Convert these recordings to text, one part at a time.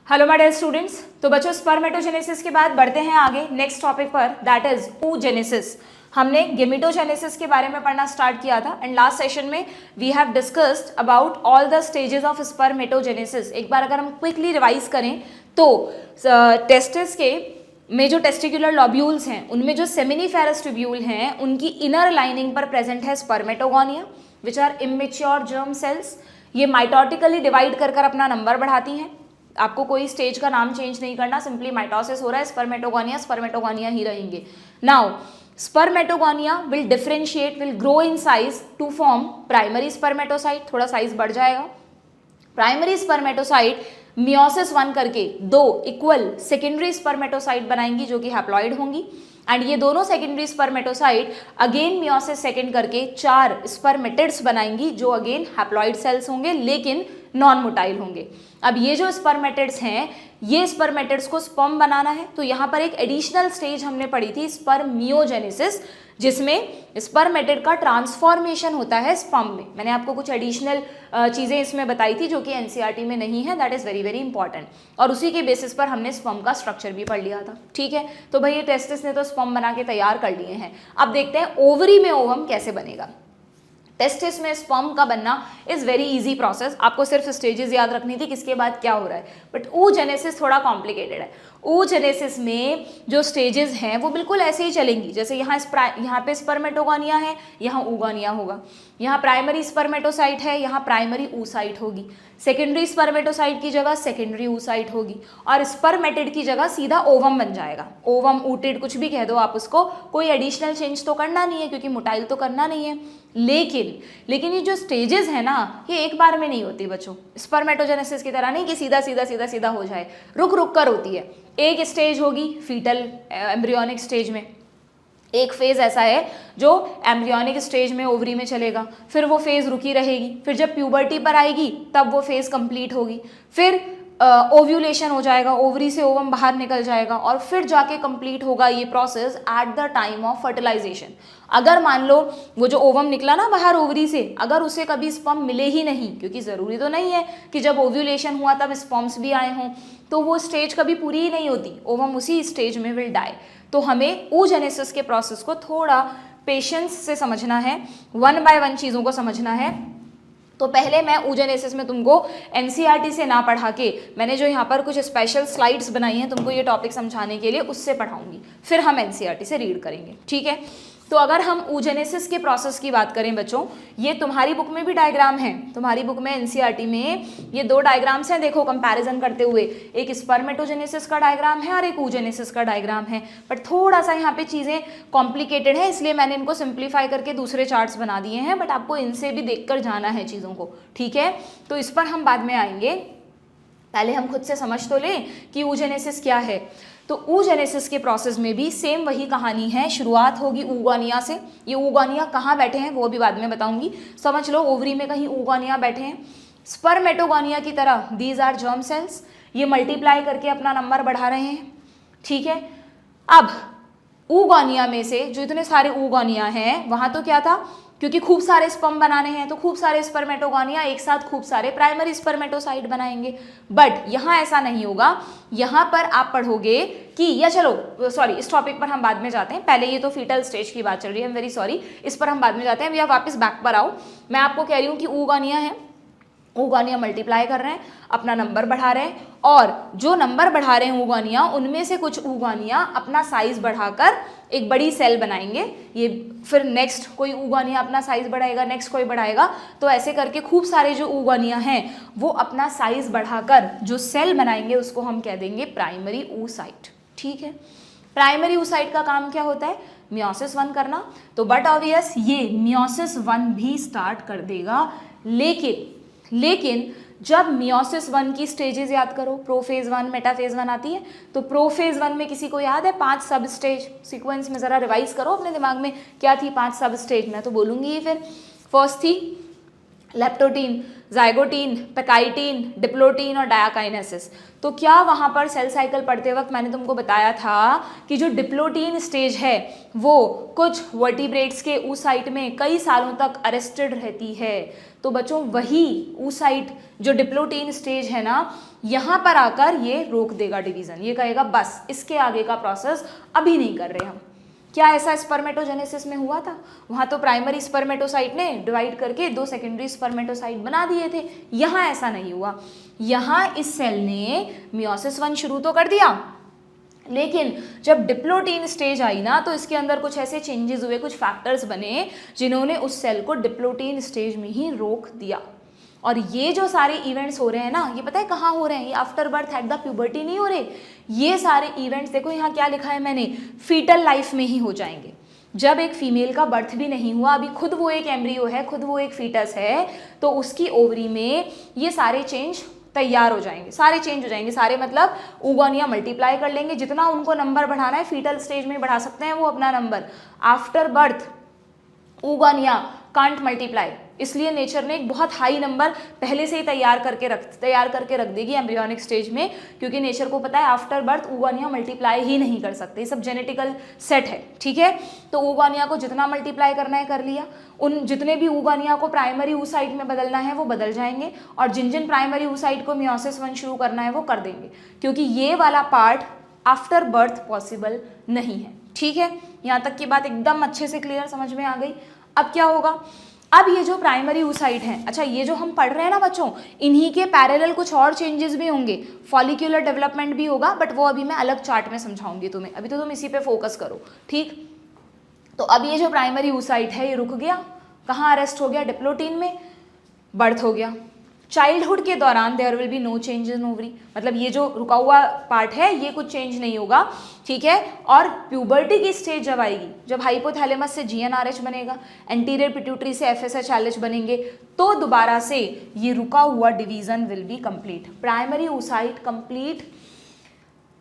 Hello my dear students. तो बच्चों spermatogenesis के बाद बढ़ते हैं आगे नेक्स्ट टॉपिक पर, दैट इज oogenesis। हमने गेमेटोजेनेसिस के बारे में पढ़ना स्टार्ट किया था एंड लास्ट सेशन में we have discussed about all the stages of spermatogenesis. एक बार अगर हम क्विकली रिवाइज करें तो टेस्टिस के में जो टेस्टिकुलर लॉब्यूल्स हैं उनमें जो सेमिनिफेरस ट्यूब्यूल हैं उनकी इनर लाइनिंग पर प्रेजेंट है spermatogonia which are immature germ cells. ये माइटोटिकली डिवाइड कर कर अपना नंबर बढ़ाती हैं। आपको कोई स्टेज का नाम चेंज नहीं करना, सिंपली माइटोसिस हो रहा है, स्पर्मेटोगोनिया ही रहेंगे। Now spermatogonia will differentiate, will grow in size to form primary spermatocyte, थोड़ा साइज बढ़ जाएगा। प्राइमरी स्पर्मेटोसाइट मियोसिस 1 करके 2 इक्वल सेकेंडरी स्पर्मेटोसाइट बनाएंगी जो कि हैप्लॉइड होंगी एंड ये दोनों सेकेंडरी स्पर्मेटोसाइट अगेन मियोसिस 2 करके 4 स्पर्मेटिड्स बनाएंगी जो अगेन हैप्लॉइड सेल्स होंगे लेकिन नॉन मोटाइल होंगे। अब ये जो स्पर्मेटिड्स हैं ये स्पर्मेटिड्स को स्पर्म बनाना है, तो यहाँ पर एक एडिशनल स्टेज हमने पढ़ी थी स्पर्मियोजेनेसिस, जिसमें स्पर्मेटिड का ट्रांसफॉर्मेशन होता है स्पर्म में। मैंने आपको कुछ एडिशनल चीज़ें इसमें बताई थी जो कि एनसीईआरटी में नहीं है, that is very very important, और उसी के बेसिस पर हमने स्पर्म का स्ट्रक्चर भी पढ़ लिया था। ठीक है, तो भाई ये टेस्टिस ने तो स्पर्म बना के तैयार कर लिए हैं। अब देखते हैं ओवरी में ओवम कैसे बनेगा। टेस्टिस में स्पर्म का बनना इज़ वेरी इजी प्रोसेस, आपको सिर्फ स्टेजेस याद रखनी थी किसके बाद क्या हो रहा है, बट oogenesis थोड़ा कॉम्प्लिकेटेड है। oogenesis में जो स्टेजेस हैं वो बिल्कुल ऐसे ही चलेंगी जैसे यहाँ पे स्पर्मेटोगोनिया है, यहाँ oogonia होगा, यहाँ प्राइमरी स्पर्मेटोसाइट है, यहाँ प्राइमरी oocyte होगी, सेकेंडरी स्पर्मेटोसाइट की जगह सेकेंडरी oocyte होगी और स्पर्मेटिड की जगह सीधा ओवम बन जाएगा। ओवम, ऊटिड, कुछ भी कह दो आप उसको, कोई एडिशनल चेंज तो करना नहीं है क्योंकि मोटाइल तो करना नहीं है। लेकिन ये जो स्टेजेस है ना ये एक बार में नहीं होती बच्चों, स्पर्मेटोजेनेसिस की तरह नहीं कि सीधा सीधा सीधा सीधा हो जाए, रुक रुक कर होती है। एक स्टेज होगी फीटल एम्ब्रियोनिक स्टेज में, एक फेज़ ऐसा है जो एम्ब्रियोनिक स्टेज में ओवरी में चलेगा, फिर वो फेज़ रुकी रहेगी, फिर जब प्यूबर्टी पर आएगी तब वो फेज़ कंप्लीट होगी, फिर ओव्यूलेशन हो जाएगा, ओवरी से ओवम बाहर निकल जाएगा और फिर जाके कंप्लीट होगा ये process at the time of fertilisation. अगर मान लो वो जो ओवम निकला ना बाहर ओवरी से, अगर उसे कभी स्पर्म मिले ही नहीं, क्योंकि ज़रूरी तो नहीं है कि जब ओव्यूलेशन हुआ तब स्पर्म्स भी आए हों, तो वो स्टेज कभी पूरी ही नहीं होती, ओवम उसी स्टेज में विल डाई। तो हमें oogenesis के प्रोसेस को थोड़ा पेशेंस से समझना है, 1 बाय 1 चीज़ों को समझना है। तो पहले मैं oogenesis में तुमको एनसीईआरटी से ना पढ़ा के मैंने जो यहाँ पर कुछ स्पेशल स्लाइड्स बनाई हैं तुमको ये टॉपिक समझाने के लिए, उससे पढ़ाऊंगी, फिर हम एनसीईआरटी से रीड करेंगे। ठीक है, तो अगर हम oogenesis के प्रोसेस की बात करें बच्चों, ये तुम्हारी बुक में भी डायग्राम है, तुम्हारी बुक में एनसीईआरटी में ये 2 डायग्राम्स हैं, देखो कंपैरिजन करते हुए, एक स्पर्मेटोजेनेसिस का डायग्राम है और एक oogenesis का डायग्राम है, बट थोड़ा सा यहाँ पे चीज़ें कॉम्प्लिकेटेड है इसलिए मैंने इनको सिंप्लीफाई करके दूसरे चार्ट्स बना दिए हैं, बट आपको इनसे भी देख कर जाना है चीज़ों को। ठीक है, तो इस पर हम बाद में आएंगे, पहले हम खुद से समझ तो लें कि oogenesis क्या है। तो oogenesis के प्रोसेस में भी सेम वही कहानी है, शुरुआत होगी oogonia से। ये oogonia कहाँ बैठे हैं वो भी बाद में बताऊंगी, समझ लो ओवरी में कहीं oogonia बैठे हैं। स्पर्मेटोगोनिया की तरह दीज आर जर्म सेल्स, ये मल्टीप्लाई करके अपना नंबर बढ़ा रहे हैं। ठीक है, अब oogonia में से जो इतने सारे oogonia हैं वहाँ तो क्या था, क्योंकि खूब सारे स्पर्म बनाने हैं तो खूब सारे स्पर्मेटोगोनिया एक साथ खूब सारे प्राइमरी स्पर्मेटोसाइट बनाएंगे, बट यहाँ ऐसा नहीं होगा। यहाँ पर आप पढ़ोगे कि, या चलो सॉरी इस टॉपिक पर हम बाद में जाते हैं, पहले ये तो फीटल स्टेज की बात चल रही है, वेरी सॉरी, इस पर हम बाद में जाते हैं। भैया वापस बैक पर आओ, मैं आपको कह रही हूँ कि oogonia है, oogonia मल्टीप्लाई कर रहे हैं, अपना नंबर बढ़ा रहे हैं, और जो नंबर बढ़ा रहे हैं oogonia उनमें से कुछ oogonia अपना साइज बढ़ाकर एक बड़ी सेल बनाएंगे, ये फिर नेक्स्ट कोई oogonia अपना साइज बढ़ाएगा, नेक्स्ट कोई बढ़ाएगा, तो ऐसे करके खूब सारे जो oogonia हैं वो अपना साइज बढ़ाकर जो सेल बनाएंगे उसको हम कह देंगे प्राइमरी oocyte। ठीक है, प्राइमरी oocyte का काम क्या होता है, मियोसिस 1 करना, तो बट ऑब्वियस ये मियोसिस 1 भी स्टार्ट कर देगा, लेकिन जब मियोसिस 1 की स्टेजेस याद करो, प्रोफेज 1, मेटाफेज 1 आती है, तो प्रोफेज 1 में किसी को याद है 5 सब स्टेज, सीक्वेंस में ज़रा रिवाइज करो अपने दिमाग में क्या थी 5 सब स्टेज, मैं तो बोलूँगी ही फिर। फर्स्ट थी लेप्टोटीन, जाइगोटीन, पेकाइटीन, डिप्लोटीन और डायाकाइनेसिस। तो क्या वहाँ पर सेल साइकिल पढ़ते वक्त मैंने तुमको बताया था कि जो डिप्लोटीन स्टेज है वो कुछ वर्टिब्रेट्स के oocyte में कई सालों तक अरेस्टेड रहती है, तो बच्चों वही oocyte जो डिप्लोटीन स्टेज है ना, यहाँ पर आकर ये रोक देगा डिवीजन, ये कहेगा बस इसके आगे का प्रोसेस अभी नहीं कर रहे हम। क्या ऐसा स्पर्मेटोजेनेसिस में हुआ था? वहाँ तो प्राइमरी स्पर्मेटोसाइट ने डिवाइड करके 2 सेकेंडरी स्पर्मेटोसाइट बना दिए थे, यहाँ ऐसा नहीं हुआ। यहाँ इस सेल ने मियोसिस 1 शुरू तो कर दिया, लेकिन जब डिप्लोटीन स्टेज आई ना तो इसके अंदर कुछ ऐसे चेंजेस हुए, कुछ फैक्टर्स बने जिन्होंने उस सेल को डिप्लोटीन स्टेज में ही रोक दिया। और ये जो सारे इवेंट्स हो रहे हैं ना, ये पता है कहाँ हो रहे हैं? ये after birth at the puberty नहीं हो रहे, ये सारे इवेंट्स देखो यहाँ क्या लिखा है मैंने, फीटल लाइफ में ही हो जाएंगे। जब एक फीमेल का बर्थ भी नहीं हुआ, अभी खुद वो एक एम्ब्रियो है, खुद वो एक फीटस है, तो उसकी ओवरी में ये सारे चेंज तैयार हो जाएंगे, सारे चेंज हो जाएंगे, सारे मतलब oogonia मल्टीप्लाई कर लेंगे, जितना उनको नंबर बढ़ाना है फीटल स्टेज में बढ़ा सकते हैं वो अपना number. After birth oogonia can't multiply, इसलिए नेचर ने एक बहुत हाई नंबर पहले से ही तैयार करके रख देगी एम्ब्रियोनिक स्टेज में, क्योंकि नेचर को पता है आफ्टर बर्थ oogonia मल्टीप्लाई ही नहीं कर सकते, सब जेनेटिकल सेट है, ठीक है। तो oogonia को जितना मल्टीप्लाई करना है कर लिया, उन जितने भी oogonia को प्राइमरी oocyte में बदलना है वो बदल जाएंगे, और जिन जिन प्राइमरी oocyte को मियोसिस 1 शुरू करना है वो कर देंगे, क्योंकि ये वाला पार्ट आफ्टर बर्थ पॉसिबल नहीं है, ठीक है। यहाँ तक की बात एकदम अच्छे से क्लियर समझ में आ गई। अब क्या होगा, अब ये जो प्राइमरी oocyte हैं, अच्छा ये जो हम पढ़ रहे हैं ना बच्चों, इन्हीं के पैरेलल कुछ और चेंजेस भी होंगे, फॉलिक्यूलर डेवलपमेंट भी होगा, बट वो अभी मैं अलग चार्ट में समझाऊंगी तुम्हें, अभी तो तुम इसी पे फोकस करो, ठीक। तो अब ये जो प्राइमरी oocyte है ये रुक गया, कहाँ अरेस्ट हो गया? डिप्लोटीन में। बर्थ हो गया, चाइल्डहुड के दौरान there will be no change in ovary, मतलब ये जो रुका हुआ पार्ट है ये कुछ चेंज नहीं होगा, ठीक है। और प्यूबर्टी की स्टेज जब आएगी, जब हाइपोथैलेमस से GnRH बनेगा, एंटीरियर पिट्यूटरी से FSH-LH बनेंगे, तो दोबारा से ये रुका हुआ division will be complete. Primary oocyte complete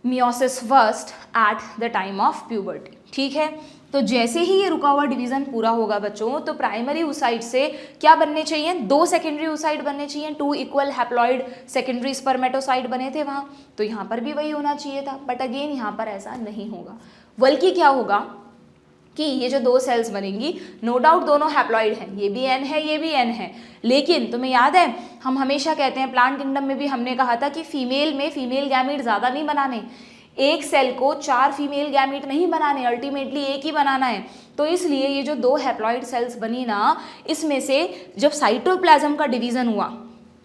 meiosis first eight the time of puberty, ठीक है। तो जैसे ही ये रुका हुआ डिवीजन पूरा होगा बच्चों, तो प्राइमरी oocyte से क्या बनने चाहिए? 2 सेकेंडरी oocyte बनने चाहिए, 2 इक्वल हैप्लॉइड सेकेंडरी स्पर्मेटोसाइट बने थे वहाँ, तो यहाँ पर भी वही होना चाहिए था, बट अगेन यहाँ पर ऐसा नहीं होगा। बल्कि क्या होगा कि ये जो 2 सेल्स बनेंगी, नो डाउट दोनों हैप्लॉइड हैं, ये भी N है ये भी N है, लेकिन तुम्हें याद है हम हमेशा कहते हैं, प्लांट किंगडम में भी हमने कहा था कि फीमेल में फीमेल गैमीट ज़्यादा नहीं बनाने, एक सेल को 4 फीमेल गैमीट नहीं बनाने, अल्टीमेटली एक ही बनाना है। तो इसलिए ये जो 2 हैप्लॉइड सेल्स बनी ना, इसमें से जब साइटोप्लाज्म का डिवीजन हुआ,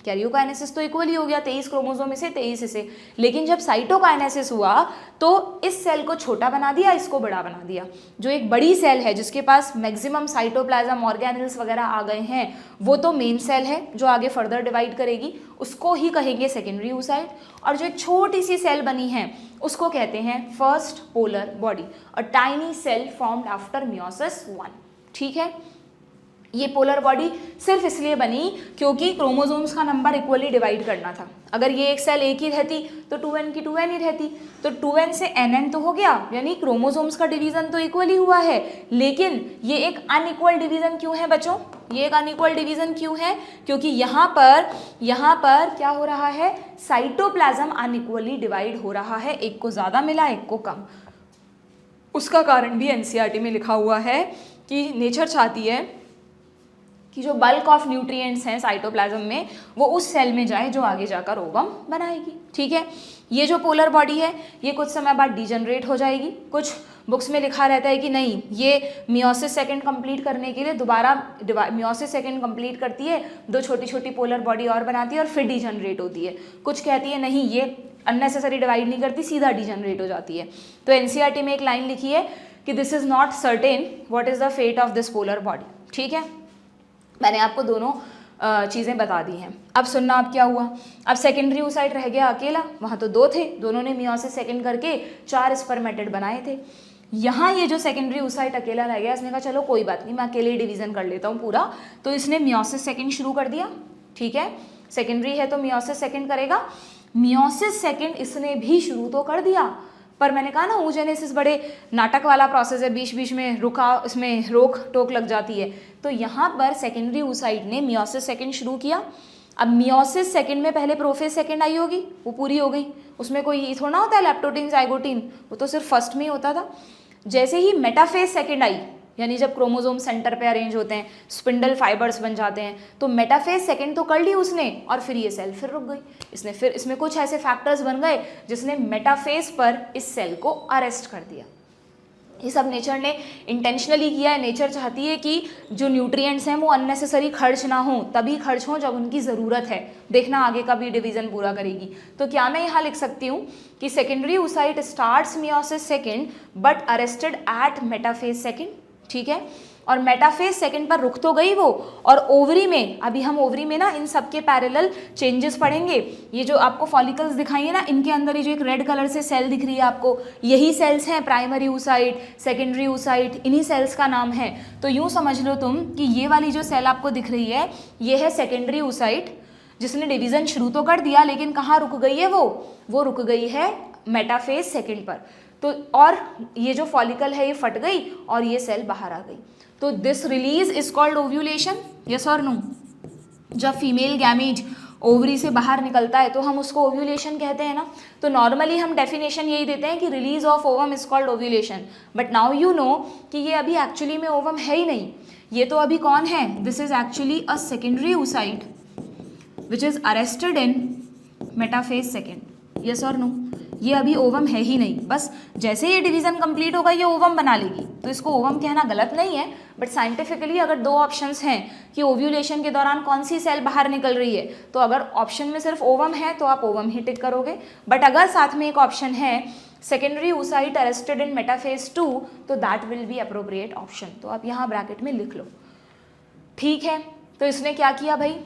कैरियोकाइनेसिस तो इक्वल ही हो गया, 23 क्रोमोसोम इसे 23 इसे, लेकिन जब साइटोकाइनेसिस हुआ तो इस सेल को छोटा बना दिया, इसको बड़ा बना दिया। जो एक बड़ी सेल है जिसके पास मैक्सिमम साइटोप्लाज्म ऑर्गेनेल्स वगैरह आ गए हैं, वो तो मेन सेल है जो आगे फर्दर डिवाइड करेगी, उसको ही कहेंगे सेकेंडरी oocyte। और जो एक छोटी सी सेल बनी है उसको कहते हैं first polar body, a tiny cell formed after meiosis 1, ठीक है। ये पोलर बॉडी सिर्फ इसलिए बनी क्योंकि क्रोमोसोम्स का नंबर इक्वली डिवाइड करना था। अगर ये एक सेल एक ही रहती तो 2n की 2n ही रहती, तो 2n से nn तो हो गया, यानी क्रोमोसोम्स का डिवीजन तो इक्वली हुआ है, लेकिन ये एक अनइक्वल डिवीजन क्यों है बच्चों? ये एक अनइक्वल डिवीजन क्यों है? क्योंकि यहाँ पर क्या हो रहा है, साइटोप्लाज्म अनइक्वली डिवाइड हो रहा है, एक को ज़्यादा मिला एक को कम। उसका कारण भी NCERT में लिखा हुआ है कि नेचर चाहती है कि जो बल्क ऑफ न्यूट्रिएंट्स हैं साइटोप्लाज्म में वो उस सेल में जाए जो आगे जाकर ओवम बनाएगी, ठीक है। ये जो पोलर बॉडी है ये कुछ समय बाद डिजनरेट हो जाएगी, कुछ बुक्स में लिखा रहता है कि नहीं, ये मियोसिस सेकंड कंप्लीट करने के लिए दोबारा मियोसिस सेकंड कंप्लीट करती है, 2 छोटी छोटी पोलर बॉडी और बनाती है और फिर डिजनरेट होती है। कुछ कहती है नहीं, ये अननेसेसरी डिवाइड नहीं करती, सीधा डिजनरेट हो जाती है। तो NCERT में एक लाइन लिखी है कि this is not certain what is the fate of this polar body, ठीक है। मैंने आपको दोनों चीज़ें बता दी हैं। अब सुनना अब क्या हुआ, अब सेकेंडरी oocyte रह गया अकेला, वहाँ तो 2 थे, दोनों ने मियोसिस सेकंड करके 4 स्पर्मेटेड बनाए थे। यहाँ ये जो सेकेंडरी oocyte अकेला रह गया, इसने कहा चलो कोई बात नहीं, मैं अकेले ही डिवीजन कर लेता हूँ पूरा, तो इसने मियोसिस सेकंड शुरू कर दिया, ठीक है। सेकेंडरी है तो मियोसिस सेकंड करेगा, मियोसिस सेकंड इसने भी शुरू तो कर दिया, पर मैंने कहा ना oogenesis बड़े नाटक वाला प्रोसेस है, बीच बीच में रुका, इसमें रोक टोक लग जाती है। तो यहाँ पर सेकेंडरी oocyte ने मियोसिस सेकंड शुरू किया। अब मियोसिस सेकंड में पहले प्रोफेज सेकंड आई होगी, वो पूरी हो गई, उसमें कोई थोड़ा होता है लैप्टोटीन जाइगोटीन, वो तो सिर्फ फर्स्ट में ही होता था। जैसे ही मेटाफेज सेकंड आई, यानी जब क्रोमोसोम सेंटर पे अरेंज होते हैं, स्पिंडल फाइबर्स बन जाते हैं, तो मेटाफेज सेकंड तो कर ली उसने और फिर ये सेल फिर रुक गई। फिर इसमें कुछ ऐसे फैक्टर्स बन गए जिसने मेटाफेज पर इस सेल को अरेस्ट कर दिया। ये सब नेचर ने इंटेंशनली किया है। नेचर चाहती है कि जो न्यूट्रिएंट्स हैं वो अननेसेसरी खर्च ना हो, तभी खर्च हो जब उनकी ज़रूरत है। देखना आगे का भी डिवीज़न पूरा करेगी। तो क्या मैं यहाँ लिख सकती हूँ कि secondary oocyte starts meiosis second but arrested at metaphase second, ठीक है। और मेटाफेज सेकंड पर रुक तो गई वो, और ओवरी में, अभी हम ओवरी में ना इन सब के पैरेलल चेंजेस पढ़ेंगे। ये जो आपको फॉलिकल्स दिखाई है ना, इनके अंदर ये जो एक रेड कलर से सेल दिख रही है आपको, यही सेल्स हैं प्राइमरी oocyte, सेकेंडरी oocyte, इन्हीं सेल्स का नाम है। तो यूँ समझ लो तुम कि ये वाली जो सेल आपको दिख रही है ये है सेकेंडरी oocyte, जिसने डिवीज़न शुरू तो कर दिया लेकिन कहाँ रुक गई है वो रुक गई है मेटाफेज सेकेंड पर। तो और ये जो फॉलिकल है ये फट गई और ये सेल बाहर आ गई। तो this release is called ovulation, yes और नो। जब फीमेल गैमीट ओवरी से बाहर निकलता है तो हम उसको ओव्यूलेशन कहते हैं ना। तो नॉर्मली हम डेफिनेशन यही देते हैं कि release of ovum is called ovulation, but now you know कि ये अभी एक्चुअली में ओवम है ही नहीं। ये तो अभी कौन है, this is actually a secondary oocyte which is arrested in metaphase second, yes और नो। ये अभी ओवम है ही नहीं, बस जैसे ये डिवीजन कंप्लीट होगा ये ओवम बना लेगी। तो इसको ओवम कहना गलत नहीं है, बट साइंटिफिकली अगर दो ऑप्शंस हैं कि ओव्यूलेशन के दौरान कौन सी सेल बाहर निकल रही है, तो अगर ऑप्शन में सिर्फ ओवम है तो आप ओवम ही टिक करोगे। बट अगर साथ में एक ऑप्शन है secondary oocyte arrested in metaphase 2, तो that will be appropriate option. तो आप यहाँ ब्रैकेट में लिख लो, ठीक है। तो इसने क्या किया भाई,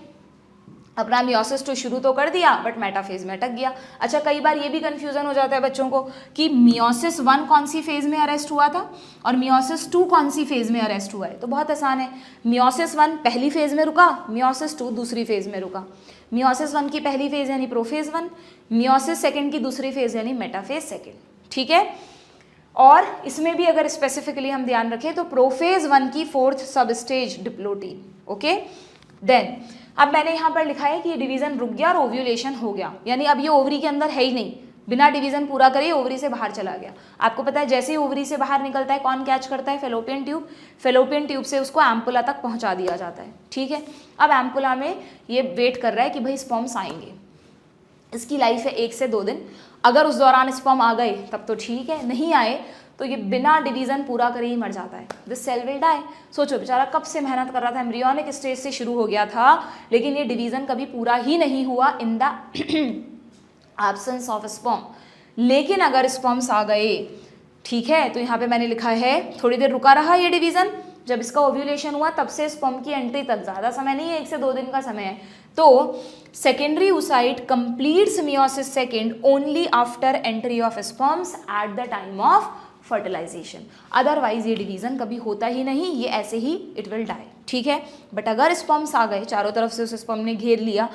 अपना मियोसिस तो शुरू तो कर दिया बट मेटाफेज में अटक गया। अच्छा, कई बार ये भी कंफ्यूजन हो जाता है बच्चों को कि मियोसिस 1 कौन सी फेज में अरेस्ट हुआ था और मियोसिस 2 कौन सी फेज में अरेस्ट हुआ है। तो बहुत आसान है, मियोसिस 1 पहली फेज में रुका, मियोसिस 2 दूसरी फेज में रुका। मियोसिस 1 की पहली फेज यानी प्रोफेज 1, मियोसिस सेकेंड की दूसरी फेज यानी मेटाफेज सेकेंड, ठीक है। और इसमें भी अगर स्पेसिफिकली हम ध्यान रखें तो प्रोफेज 1 की 4th सब स्टेज डिप्लोटीन, ओके। देन अब मैंने यहाँ पर लिखा है कि ये डिवीजन रुक गया और ओव्यूलेशन हो गया, यानी अब ये ओवरी के अंदर है ही नहीं, बिना डिवीजन पूरा करे ओवरी से बाहर चला गया। आपको पता है जैसे ही ओवरी से बाहर निकलता है कौन कैच करता है, फेलोपियन ट्यूब। फेलोपियन ट्यूब से उसको एम्पुला तक पहुंचा दिया जाता है, ठीक है। अब एम्पुला में ये वेट कर रहा है कि भाई स्पर्म्स आएंगे। इसकी लाइफ है 1 से 2 दिन, अगर उस दौरान स्पर्म आ गए तब तो ठीक है, नहीं आए तो ये बिना डिवीजन पूरा करे ही मर जाता है, दिस सेल विल डाई। सोचो बेचारा कब से मेहनत कर रहा था, एम्ब्रियोनिक स्टेज से शुरू हो गया था लेकिन ये डिवीजन कभी पूरा ही नहीं हुआ इन द एब्सेंस ऑफ स्पर्म। लेकिन अगर स्पर्म्स आ गए, ठीक है, तो यहाँ पे मैंने लिखा है थोड़ी देर रुका रहा ये डिवीजन, जब इसका ओव्यूलेशन हुआ तब से स्पर्म की एंट्री तक ज़्यादा समय नहीं है, 1 से 2 दिन का समय है। तो secondary oocyte completes meiosis second only after entry of sperms at the time of fertilisation, otherwise ये डिवीजन कभी होता ही नहीं, ये ऐसे ही इट विल डाई, ठीक है। बट अगर स्पर्म्स आ गए, चारों तरफ से उस स्पर्म ने घेर लिया,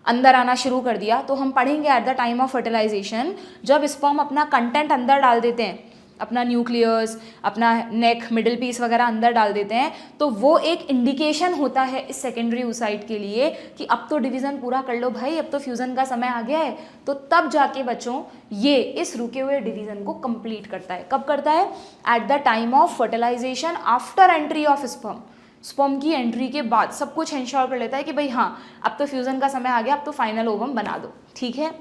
अंदर आना शुरू कर दिया, तो हम पढ़ेंगे at the time of fertilisation जब स्पर्म अपना कंटेंट अंदर डाल देते हैं, अपना न्यूक्लियस, अपना नेक, मिडिल पीस वगैरह अंदर डाल देते हैं, तो वो एक इंडिकेशन होता है इस सेकेंडरी oocyte के लिए कि अब तो डिवीज़न पूरा कर लो भाई, अब तो फ्यूज़न का समय आ गया है। तो तब जाके बच्चों ये इस रुके हुए डिवीज़न को कंप्लीट करता है। कब करता है, at the time of fertilisation after entry of sperm. Sperm की एंट्री के बाद सब कुछ इंश्योर कर लेता है कि भाई हाँ अब तो फ्यूज़न का समय आ गया, अब तो फाइनल ओवम बना दो, ठीक है।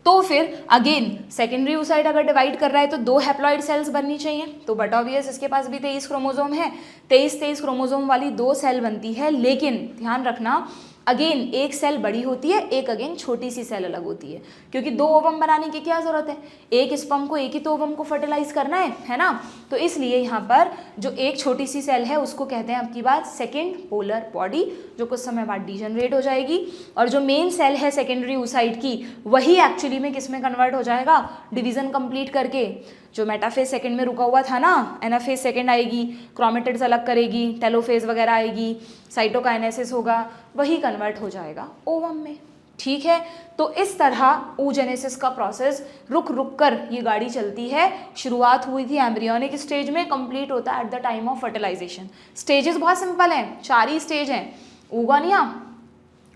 तो फिर अगेन सेकेंडरी oocyte अगर डिवाइड कर रहा है तो 2 हैप्लॉइड सेल्स बननी चाहिए, तो बट ऑब्वियस इसके पास भी 23 क्रोमोसोम है, 23 क्रोमोसोम वाली 2 सेल बनती है। लेकिन ध्यान रखना अगेन एक सेल बड़ी होती है, एक अगेन छोटी सी सेल अलग होती है, क्योंकि 2 ओवम बनाने की क्या जरूरत है, एक स्पर्म को एक ही तो ओवम को फर्टिलाइज करना है ना। तो इसलिए यहाँ पर जो एक छोटी सी सेल है उसको कहते हैं अब की बात सेकेंड पोलर बॉडी, जो कुछ समय बाद डीजनरेट हो जाएगी। और जो मेन सेल है सेकेंडरी oocyte की, वही एक्चुअली में किस में कन्वर्ट हो जाएगा, डिवीजन कंप्लीट करके जो मेटाफेज सेकेंड में रुका हुआ था ना, एनाफेज सेकेंड आएगी, क्रोमेटिड्स अलग करेगी, टेलोफेज वगैरह आएगी, साइटोकाइनेसिस होगा, वही कन्वर्ट हो जाएगा ओवम में, ठीक है। तो इस तरह oogenesis का प्रोसेस रुक रुक कर ये गाड़ी चलती है। शुरुआत हुई थी एम्ब्रियोनिक स्टेज में, कंप्लीट होता है at the time of fertilisation. Stages बहुत सिंपल हैं, 4 ही स्टेज हैं, oogonia,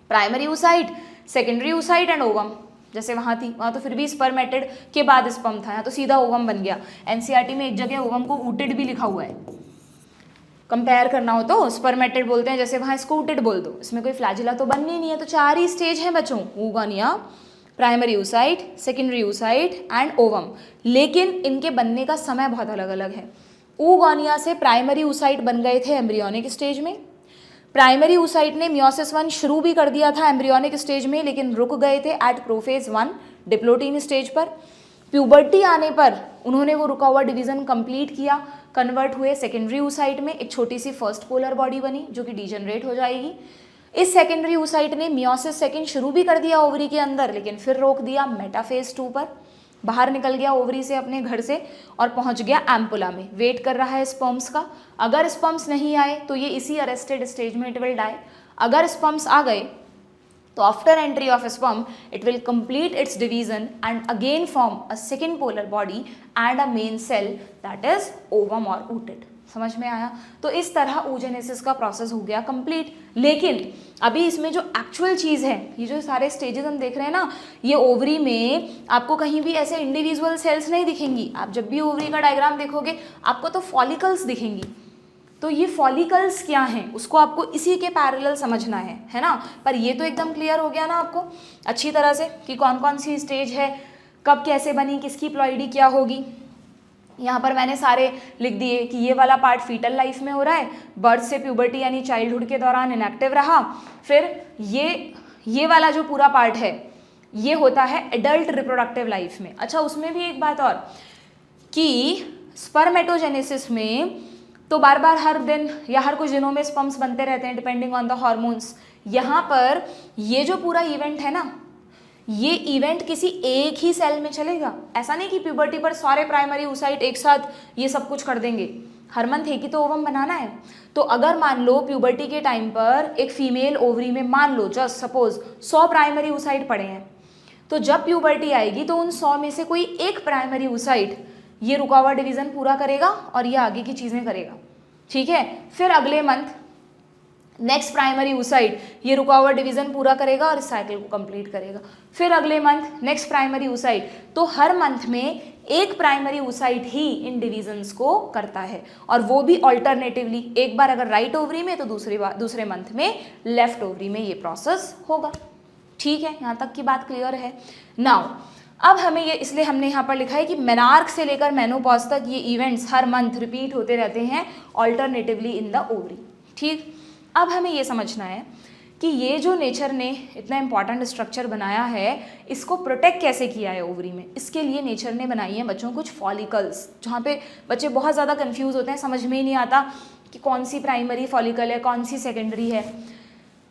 primary oocyte, secondary oocyte and ovum. जैसे वहाँ थी, वहाँ तो फिर भी स्पर्मेटेड के बाद स्पर्म था, यहाँ तो सीधा ओवम बन गया। एनसीईआरटी में एक जगह ओवम को ऊटेड भी लिखा हुआ है, कंपेयर करना हो तो स्पर्मेटिड बोलते हैं, जैसे वहाँ स्कूटेड बोल दो, इसमें कोई फ्लैजिला तो बननी नहीं है। तो 4 ही स्टेज हैं बच्चों, oogonia, primary oocyte, secondary oocyte and ovum, लेकिन इनके बनने का समय बहुत अलग अलग है। oogonia से प्राइमरी oocyte बन गए थे एम्ब्रियोनिक स्टेज में, प्राइमरी oocyte ने मियोसिस 1 शुरू भी कर दिया था एम्ब्रियोनिक स्टेज में, लेकिन रुक गए थे एट प्रोफेज 1 डिप्लोटीन स्टेज पर। प्यूबर्टी आने पर उन्होंने वो रुका हुआ डिवीजन कंप्लीट किया, कन्वर्ट हुए सेकेंडरी oocyte में, एक छोटी सी फर्स्ट पोलर बॉडी बनी जो कि डीजनरेट हो जाएगी। इस सेकेंडरी oocyte ने मियोसिस 2 शुरू भी कर दिया ओवरी के अंदर, लेकिन फिर रोक दिया मेटाफेज 2 पर, बाहर निकल गया ओवरी से अपने घर से और पहुंच गया एम्पुला में, वेट कर रहा है स्पर्म्स का। अगर स्पर्म्स नहीं आए तो ये इसी अरेस्टेड स्टेज में इट विल डाई। अगर स्पर्म्स आ गए तो after entry of sperm it will complete its division and again form a second polar body and a main cell that is ovum और ooted। समझ में आया? तो इस तरह oogenesis का प्रोसेस हो गया कंप्लीट। लेकिन अभी इसमें जो एक्चुअल चीज़ है, ये जो सारे स्टेजेस हम देख रहे हैं ना, ये ओवरी में आपको कहीं भी ऐसे इंडिविजुअल सेल्स नहीं दिखेंगी। आप जब भी ओवरी का डायग्राम देखोगे आपको तो फॉलिकल्स दिखेंगी। तो ये फॉलिकल्स क्या हैं उसको आपको इसी के पैरेलल समझना है ना। पर ये तो एकदम क्लियर हो गया ना आपको अच्छी तरह से कि कौन कौन सी स्टेज है, कब कैसे बनी, किसकी प्लॉइडी क्या होगी। यहाँ पर मैंने सारे लिख दिए कि ये वाला पार्ट फीटल लाइफ में हो रहा है, बर्थ से प्यूबर्टी यानी चाइल्डहुड के दौरान इनएक्टिव रहा। फिर ये वाला जो पूरा पार्ट है ये होता है एडल्ट रिप्रोडक्टिव लाइफ में। अच्छा, उसमें भी एक बात और कि स्पर्मेटोजेनेसिस में तो बार बार हर दिन या हर कुछ दिनों में स्पर्म्स बनते रहते हैं डिपेंडिंग ऑन द हार्मोन्स। यहाँ पर ये जो पूरा इवेंट है ना, ये इवेंट किसी एक ही सेल में चलेगा। ऐसा नहीं कि प्यूबर्टी पर सारे प्राइमरी oocyte एक साथ ये सब कुछ कर देंगे। हर मंथ एक ही तो ओवम बनाना है। तो अगर मान लो प्यूबर्टी के टाइम पर एक फीमेल ओवरी में मान लो जस्ट सपोज 100 प्राइमरी oocyte पड़े हैं, तो जब प्यूबर्टी आएगी तो उन 100 में से कोई एक प्राइमरी oocyte ये रुका हुआ डिवीजन पूरा करेगा और ये आगे की चीज़ें करेगा। ठीक है, फिर अगले मंथ नेक्स्ट प्राइमरी oocyte ये रुका हुआ डिवीजन पूरा करेगा और इस साइकिल को कंप्लीट करेगा। फिर अगले मंथ नेक्स्ट प्राइमरी oocyte। तो हर मंथ में एक प्राइमरी oocyte ही इन डिवीजन्स को करता है, और वो भी ऑल्टरनेटिवली, एक बार अगर राइट ओवरी में तो दूसरे मंथ में लेफ्ट ओवरी में ये प्रोसेस होगा। ठीक है, यहाँ तक की बात क्लियर है। नाउ अब हमें ये इसलिए हमने यहाँ पर लिखा है कि मेनार्क से लेकर मेनोपॉज तक ये इवेंट्स हर मंथ रिपीट होते रहते हैं ऑल्टरनेटिवली इन द ओवरी। ठीक, अब हमें ये समझना है कि ये जो नेचर ने इतना इंपॉर्टेंट स्ट्रक्चर बनाया है, इसको प्रोटेक्ट कैसे किया है ओवरी में। इसके लिए नेचर ने बनाई है बच्चों कुछ फॉलिकल्स, जहाँ पे बच्चे बहुत ज़्यादा कंफ्यूज होते हैं, समझ में ही नहीं आता कि कौन सी प्राइमरी फॉलिकल है कौन सी सेकेंडरी है।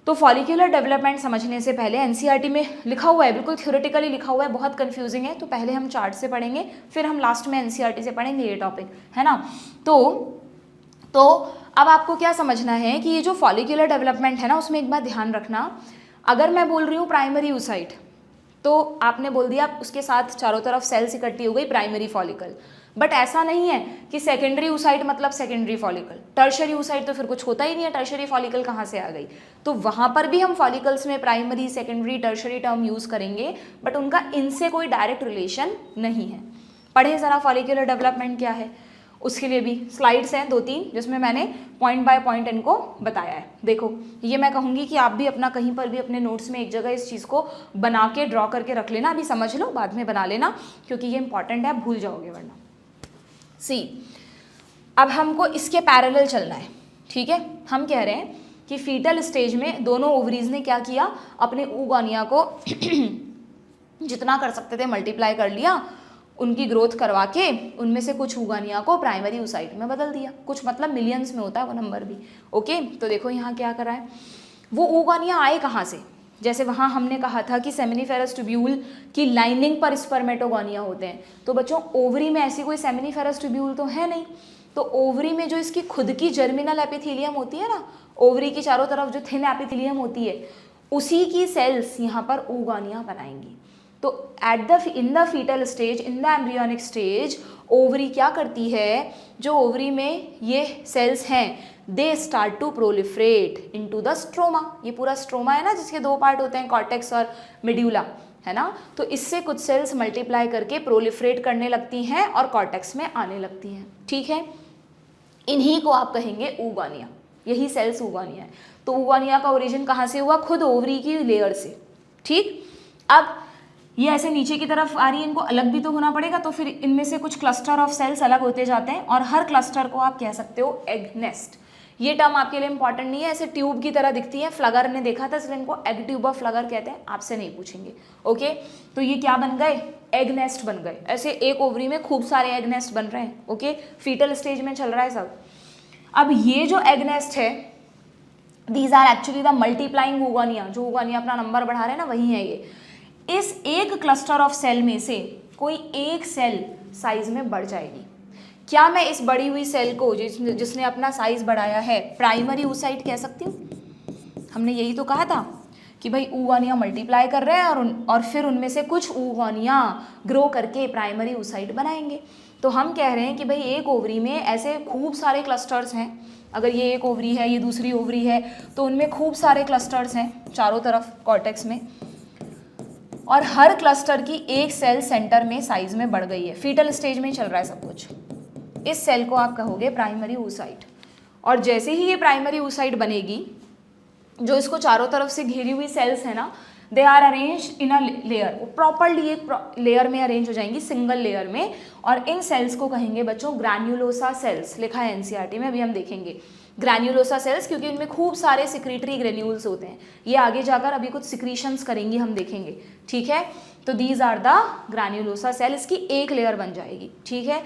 तो फॉलिकुलर डेवलपमेंट समझने से पहले एनसीईआरटी में लिखा हुआ है, बिल्कुल थ्योरेटिकली लिखा हुआ है, बहुत कंफ्यूजिंग है। तो पहले हम चार्ट से पढ़ेंगे, फिर हम लास्ट में एनसीईआरटी से पढ़ेंगे ये टॉपिक, है ना। तो अब आपको क्या समझना है कि ये जो फॉलिकुलर डेवलपमेंट है ना, उसमें एक बात ध्यान रखना। अगर मैं बोल रही हूँ प्राइमरी oocyte, तो आपने बोल दिया उसके साथ चारों तरफ सेल्स इकट्ठी हो गई प्राइमरी फॉलिकल। बट ऐसा नहीं है कि सेकेंडरी oocyte मतलब सेकेंडरी फॉलिकल, टर्शरी oocyte तो फिर कुछ होता ही नहीं है, टर्शरी फॉलिकल कहाँ से आ गई। तो वहाँ पर भी हम फॉलिकल्स में primary secondary tertiary term use करेंगे, बट उनका इनसे कोई डायरेक्ट रिलेशन नहीं है। पढ़ें ज़रा फॉलिकुलर डेवलपमेंट क्या है, उसके लिए भी स्लाइड्स हैं 2-3 जिसमें मैंने पॉइंट बाय पॉइंट इनको बताया है। देखो, ये मैं कहूँगी कि आप भी अपना कहीं पर भी अपने नोट्स में एक जगह इस चीज़ को बना के ड्रॉ करके रख लेना, अभी समझ लो बाद में बना लेना, क्योंकि ये इंपॉर्टेंट है, भूल जाओगे वरना। सी, अब हमको इसके पैरेलल चलना है। ठीक है, हम कह रहे हैं कि फीटल स्टेज में दोनों ओवरीज ने क्या किया, अपने oogonia को जितना कर सकते थे मल्टीप्लाई कर लिया, उनकी ग्रोथ करवा के उनमें से कुछ oogonia को प्राइमरी oocyte में बदल दिया। कुछ मतलब मिलियंस में होता है वो नंबर भी। ओके, तो देखो यहाँ क्या करा है, वो oogonia आए कहाँ से। जैसे वहाँ हमने कहा था कि सेमिनिफेरस ट्यूब्यूल की लाइनिंग पर स्पर्मेटोगोनिया होते हैं, तो बच्चों ओवरी में ऐसी कोई सेमिनिफेरस ट्यूब्यूल तो है नहीं। तो ओवरी में जो इसकी खुद की जर्मिनल एपिथेलियम होती है ना, ओवरी की चारों तरफ जो थिन एपिथेलियम होती है, उसी की सेल्स यहाँ पर oogonia बनाएंगी। तो in the foetal stage, in the embryonic stage, ovary क्या करती है, जो ओवरी में ये सेल्स हैं they start to proliferate into the stroma. ये पूरा स्ट्रोमा है ना जिसके 2 पार्ट होते हैं, कॉर्टेक्स और मेड्यूला, है ना। तो इससे कुछ सेल्स मल्टीप्लाई करके प्रोलिफरेट करने लगती हैं और कॉर्टेक्स में आने लगती हैं। ठीक है, इन्हीं को आप कहेंगे ऊगोनिया, यही सेल्स ऊगोनिया है। तो ऊगोनिया का ओरिजिन कहाँ से हुआ? खुद ओवरी की लेयर से। ठीक, अब ये ऐसे नीचे की तरफ आ रही है, इनको अलग भी तो होना पड़ेगा, तो फिर इनमें से कुछ क्लस्टर ऑफ सेल्स अलग होते जाते हैं और हर क्लस्टर को आप कह सकते हो एग नेस्ट। ये टर्म आपके लिए इंपॉर्टेंट नहीं है, ऐसे ट्यूब की तरह दिखती है, फ्लगर ने देखा था इसलिए इनको एग ट्यूब ऑफ फ्लगर कहते हैं, आपसे नहीं पूछेंगे। ओके, तो ये क्या बन गए? एग नेस्ट बन गए। ऐसे एक ओवरी में खूब सारे एग नेस्ट बन रहे हैं। ओके, फीटल स्टेज में चल रहा है सब। अब ये जो एग नेस्ट है, these are actually the multiplying oogonia, जो ऊगोनिया अपना नंबर बढ़ा रहे हैं ना, वही है ये। इस एक क्लस्टर ऑफ सेल में से कोई एक सेल साइज में बढ़ जाएगी। क्या मैं इस बढ़ी हुई सेल को जिसने अपना साइज बढ़ाया है प्राइमरी oocyte कह सकती हूँ? हमने यही तो कहा था कि भाई ऊगोनिया मल्टीप्लाई कर रहे हैं और फिर उनमें से कुछ ऊगोनिया ग्रो करके प्राइमरी oocyte बनाएंगे। तो हम कह रहे हैं कि भाई एक ओवरी में ऐसे खूब सारे क्लस्टर्स हैं। अगर ये एक ओवरी है, ये दूसरी ओवरी है, तो उनमें खूब सारे क्लस्टर्स हैं चारों तरफ कॉर्टेक्स में, और हर क्लस्टर की एक सेल सेंटर में साइज में बढ़ गई है। फीटल स्टेज में चल रहा है सब कुछ। इस सेल को आप कहोगे प्राइमरी oocyte। और जैसे ही ये प्राइमरी oocyte बनेगी, जो इसको चारों तरफ से घेरी हुई सेल्स है ना, they are arrange in a layer, वो प्रॉपरली एक लेयर में अरेंज हो जाएंगी, सिंगल लेयर में। और इन सेल्स को कहेंगे बच्चों ग्रैन्युलोसा सेल्स, लिखा है एनसीईआरटी में, अभी हम देखेंगे ग्रैन्युलोसा सेल्स, क्योंकि इनमें खूब सारे सिक्रीटरी ग्रेन्यूल्स होते हैं। ये आगे जाकर अभी कुछ सिक्रीशंस करेंगी, हम देखेंगे। ठीक है, तो these are the granulosa cell, इसकी एक लेयर बन जाएगी। ठीक है,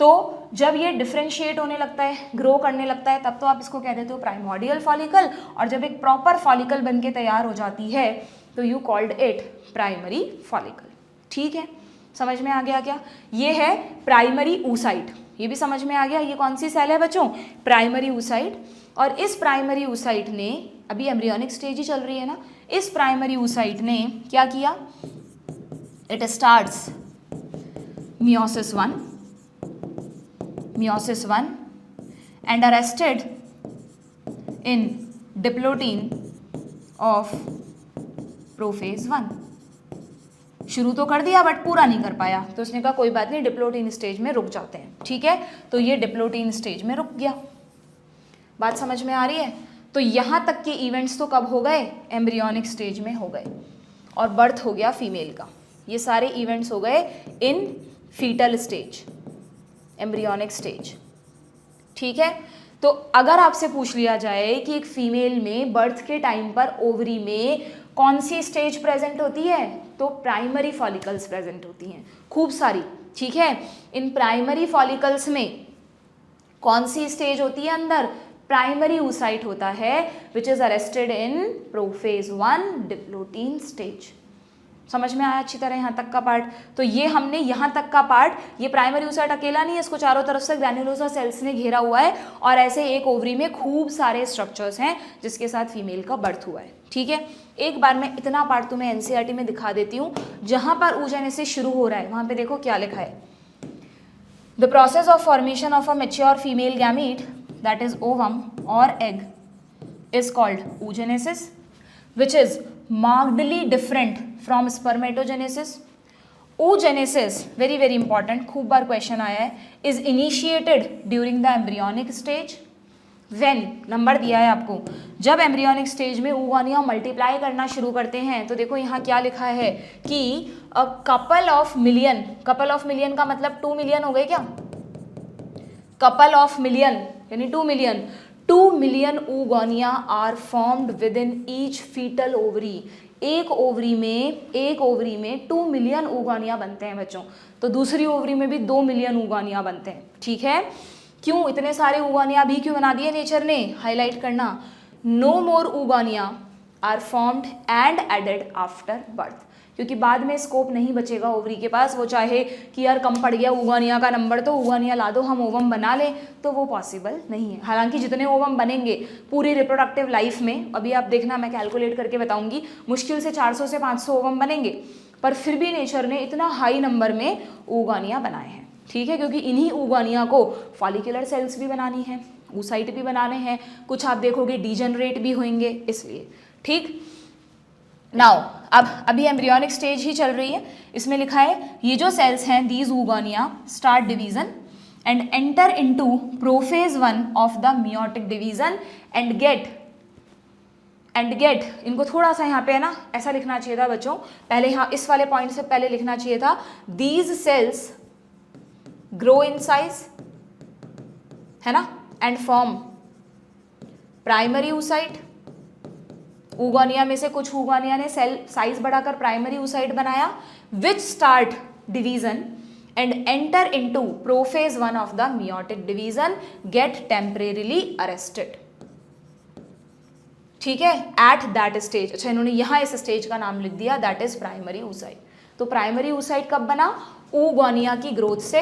तो जब ये डिफ्रेंशिएट होने लगता है, ग्रो करने लगता है, तब तो आप इसको कह देते हो प्राइमोर्डियल फॉलिकल, और जब एक प्रॉपर फॉलिकल बन के तैयार हो जाती है तो you called it primary follicle. ठीक है, समझ में आ गया क्या? ये है प्राइमरी oocyte, ये भी समझ में आ गया। ये कौन सी सेल है बच्चों? Primary oocyte। और इस प्राइमरी oocyte ने, अभी एम्ब्रियोनिक स्टेज ही चल रही है ना, इस प्राइमरी oocyte ने क्या किया? It starts meiosis 1 and arrested in diplotin of prophase 1। शुरू तो कर दिया बट पूरा नहीं कर पाया, तो उसने कहा कोई बात नहीं, डिप्लोटीन स्टेज में रुक जाते हैं। ठीक है, तो ये डिप्लोटीन स्टेज में रुक गया। बात समझ में आ रही है? तो यहाँ तक के इवेंट्स तो कब हो गए? एम्ब्रियोनिक स्टेज में हो गए, और बर्थ हो गया फीमेल का। ये सारे इवेंट्स हो गए इन फीटल स्टेज, एम्ब्रियोनिक स्टेज। ठीक है, तो अगर आपसे पूछ लिया जाए कि एक फीमेल में बर्थ के टाइम पर ओवरी में कौन सी स्टेज प्रेजेंट होती है, तो प्राइमरी फॉलिकल्स प्रेजेंट होती हैं खूब सारी। ठीक है, इन प्राइमरी फॉलिकल्स में कौन सी स्टेज होती है अंदर? प्राइमरी oocyte होता है, which is arrested in prophase 1 diplotene stage. समझ में आया अच्छी तरह यहाँ तक का पार्ट? तो ये हमने यहाँ तक का पार्ट, ये प्राइमरी oocyte अकेला नहीं है, इसको चारों तरफ से ग्रैन्युलोसा सेल्स ने घेरा हुआ है, और ऐसे एक ओवरी में खूब सारे स्ट्रक्चर्स हैं जिसके साथ फीमेल का बर्थ हुआ है। ठीक है, एक बार मैं इतना पार्ट तुम्हें एनसीईआरटी में दिखा देती हूँ। जहाँ पर oogenesis शुरू हो रहा है वहाँ पे देखो क्या लिखा है। The process of formation of a mature female gamete, that is ovum और egg, is called oogenesis, which is markedly different from spermatogenesis. Oogenesis, very very important, खूब बार क्वेश्चन आया है, is initiated during the embryonic stage when, number दिया है आपको, जब embryonic stage में oogonia multiply करना शुरू करते हैं। तो देखो यहाँ क्या लिखा है कि a couple of million, couple of million का मतलब 2 मिलियन हो गए क्या? couple of million यानी 2 million, 2 million oogonia are formed within each fetal ovary। एक ओवरी में 2 मिलियन oogonia बनते हैं बच्चों। तो दूसरी ओवरी में भी 2 मिलियन oogonia बनते हैं। ठीक है, क्यों इतने सारे oogonia भी क्यों बना दिए नेचर ने? हाईलाइट करना, no more oogonia are formed and added after birth, क्योंकि बाद में स्कोप नहीं बचेगा ओवरी के पास। वो चाहे कि यार कम पड़ गया oogonia का नंबर, तो oogonia ला दो, हम ओवम बना लें, तो वो पॉसिबल नहीं है। हालांकि जितने ओवम बनेंगे पूरी रिप्रोडक्टिव लाइफ में, अभी आप देखना मैं कैलकुलेट करके बताऊंगी, मुश्किल से 400 से 500 ओवम बनेंगे, पर फिर भी नेचर ने इतना हाई नंबर में oogonia बनाए हैं। ठीक है, क्योंकि इन्हीं oogonia को फॉलिकुलर सेल्स भी बनानी है, oocyte भी बनाने हैं, कुछ आप देखोगे डीजनरेट भी होंगे, इसलिए। ठीक, नाउ अब अभी एम्ब्रियोनिक स्टेज ही चल रही है। इसमें लिखा है ये जो सेल्स हैं, these oogonia start division and enter into prophase 1 of the meiotic division and get, इनको थोड़ा सा यहाँ पे है ना ऐसा लिखना चाहिए था बच्चों, पहले यहाँ इस वाले पॉइंट से पहले लिखना चाहिए था these cells grow in size, है ना, and form primary oocyte. Oogonia में से कुछ ऊगोनिया ने सेल साइज बढ़ाकर प्राइमरी oocyte बनाया, which start division and enter into prophase 1 of the meiotic division, get temporarily arrested. ठीक है, at that stage. अच्छा, इन्होंने यहाँ इस स्टेज का नाम लिख दिया, that is प्राइमरी oocyte. तो प्राइमरी oocyte कब बना? ऊगोनिया की ग्रोथ से.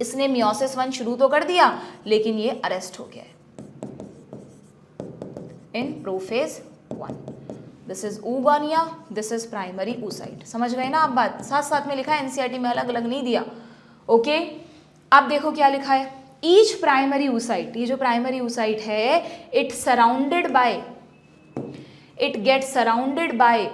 इसने मियोसिस 1 शुरू तो कर दिया लेकिन ये अरेस्ट हो गया है in prophase 1. This is oogonia, this is primary oocyte. समझ गए ना आप बात? साथ साथ में लिखा है, एनसीईआरटी में अलग अलग नहीं दिया. ओके, अब देखो क्या लिखा है. ईच प्राइमरी oocyte, ये जो प्राइमरी oocyte है, it get surrounded by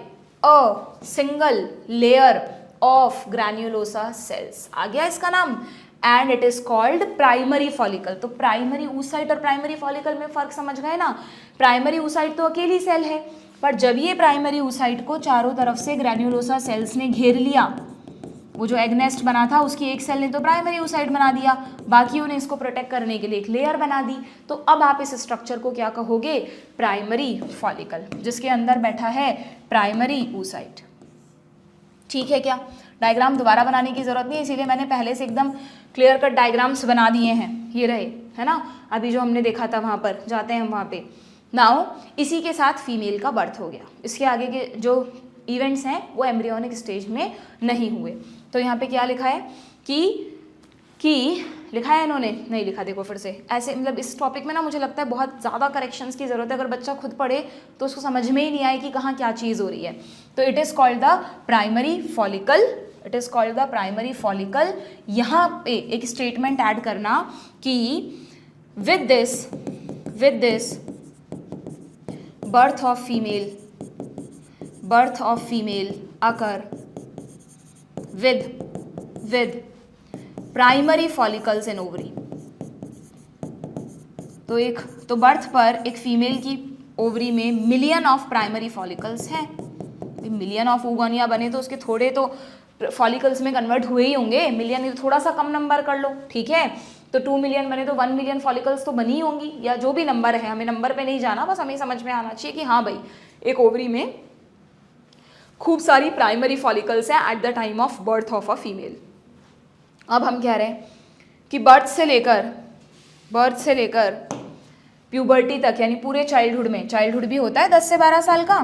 a single layer of granulosa cells. आ गया इसका नाम. And it is called primary follicle. तो प्राइमरी oocyte और प्राइमरी फॉलिकल में फर्क समझ गए ना. प्राइमरी oocyte तो अकेली सेल है, पर जब ये प्राइमरी oocyte को चारों तरफ से ग्रैन्युलोसा सेल्स ने घेर लिया, वो जो एग नेस्ट बना था उसकी एक सेल ने तो प्राइमरी oocyte बना दिया, बाकियों ने इसको प्रोटेक्ट करने के लिए एक लेयर बना दी. तो अब आप इस स्ट्रक्चर को क्या कहोगे? प्राइमरी फॉलिकल, जिसके अंदर बैठा है प्राइमरी oocyte. ठीक है क्या? डायग्राम दोबारा बनाने की जरूरत नहीं, इसीलिए मैंने पहले से एकदम क्लियर कट डायग्राम्स बना दिए हैं. ये रहे, है ना, अभी जो हमने देखा था वहाँ पर. जाते हैं हम वहाँ पे. नाउ इसी के साथ फीमेल का बर्थ हो गया. इसके आगे के जो इवेंट्स हैं वो एम्ब्रियोनिक स्टेज में नहीं हुए. तो यहाँ पे क्या लिखा है कि लिखा है इन्होंने, नहीं लिखा, देखो फिर से ऐसे. मतलब इस टॉपिक में ना मुझे लगता है बहुत ज़्यादा करेक्शंस की ज़रूरत है. अगर बच्चा खुद पढ़े तो उसको समझ में ही नहीं आए कि कहाँ क्या चीज़ हो रही है. तो it is called the primary follicle. It is called the primary follicle. यहाँ पे एक स्टेटमेंट ऐड करना कि with this birth of female occur with primary follicles in ovary. तो बर्थ पर एक फीमेल की ओवरी में मिलियन ऑफ प्राइमरी फॉलिकल्स हैं. मिलियन ऑफ oogonia बने तो उसके थोड़े तो फॉलिकल्स में कन्वर्ट हुए ही होंगे. मिलियन थोड़ा सा कम नंबर कर लो, ठीक है. तो 2 मिलियन बने तो 1 मिलियन फॉलिकल्स तो बनी होंगी, या जो भी नंबर है, हमें नंबर पे नहीं जाना, बस हमें समझ में आना चाहिए कि हाँ भाई एक ओवरी में खूब सारी प्राइमरी फॉलिकल्स हैं eight the time of birth of a female. अब हम कह रहे हैं कि बर्थ से लेकर प्यूबर्टी तक, यानी पूरे चाइल्डहुड में, चाइल्डहुड भी होता है 10 से 12 साल का,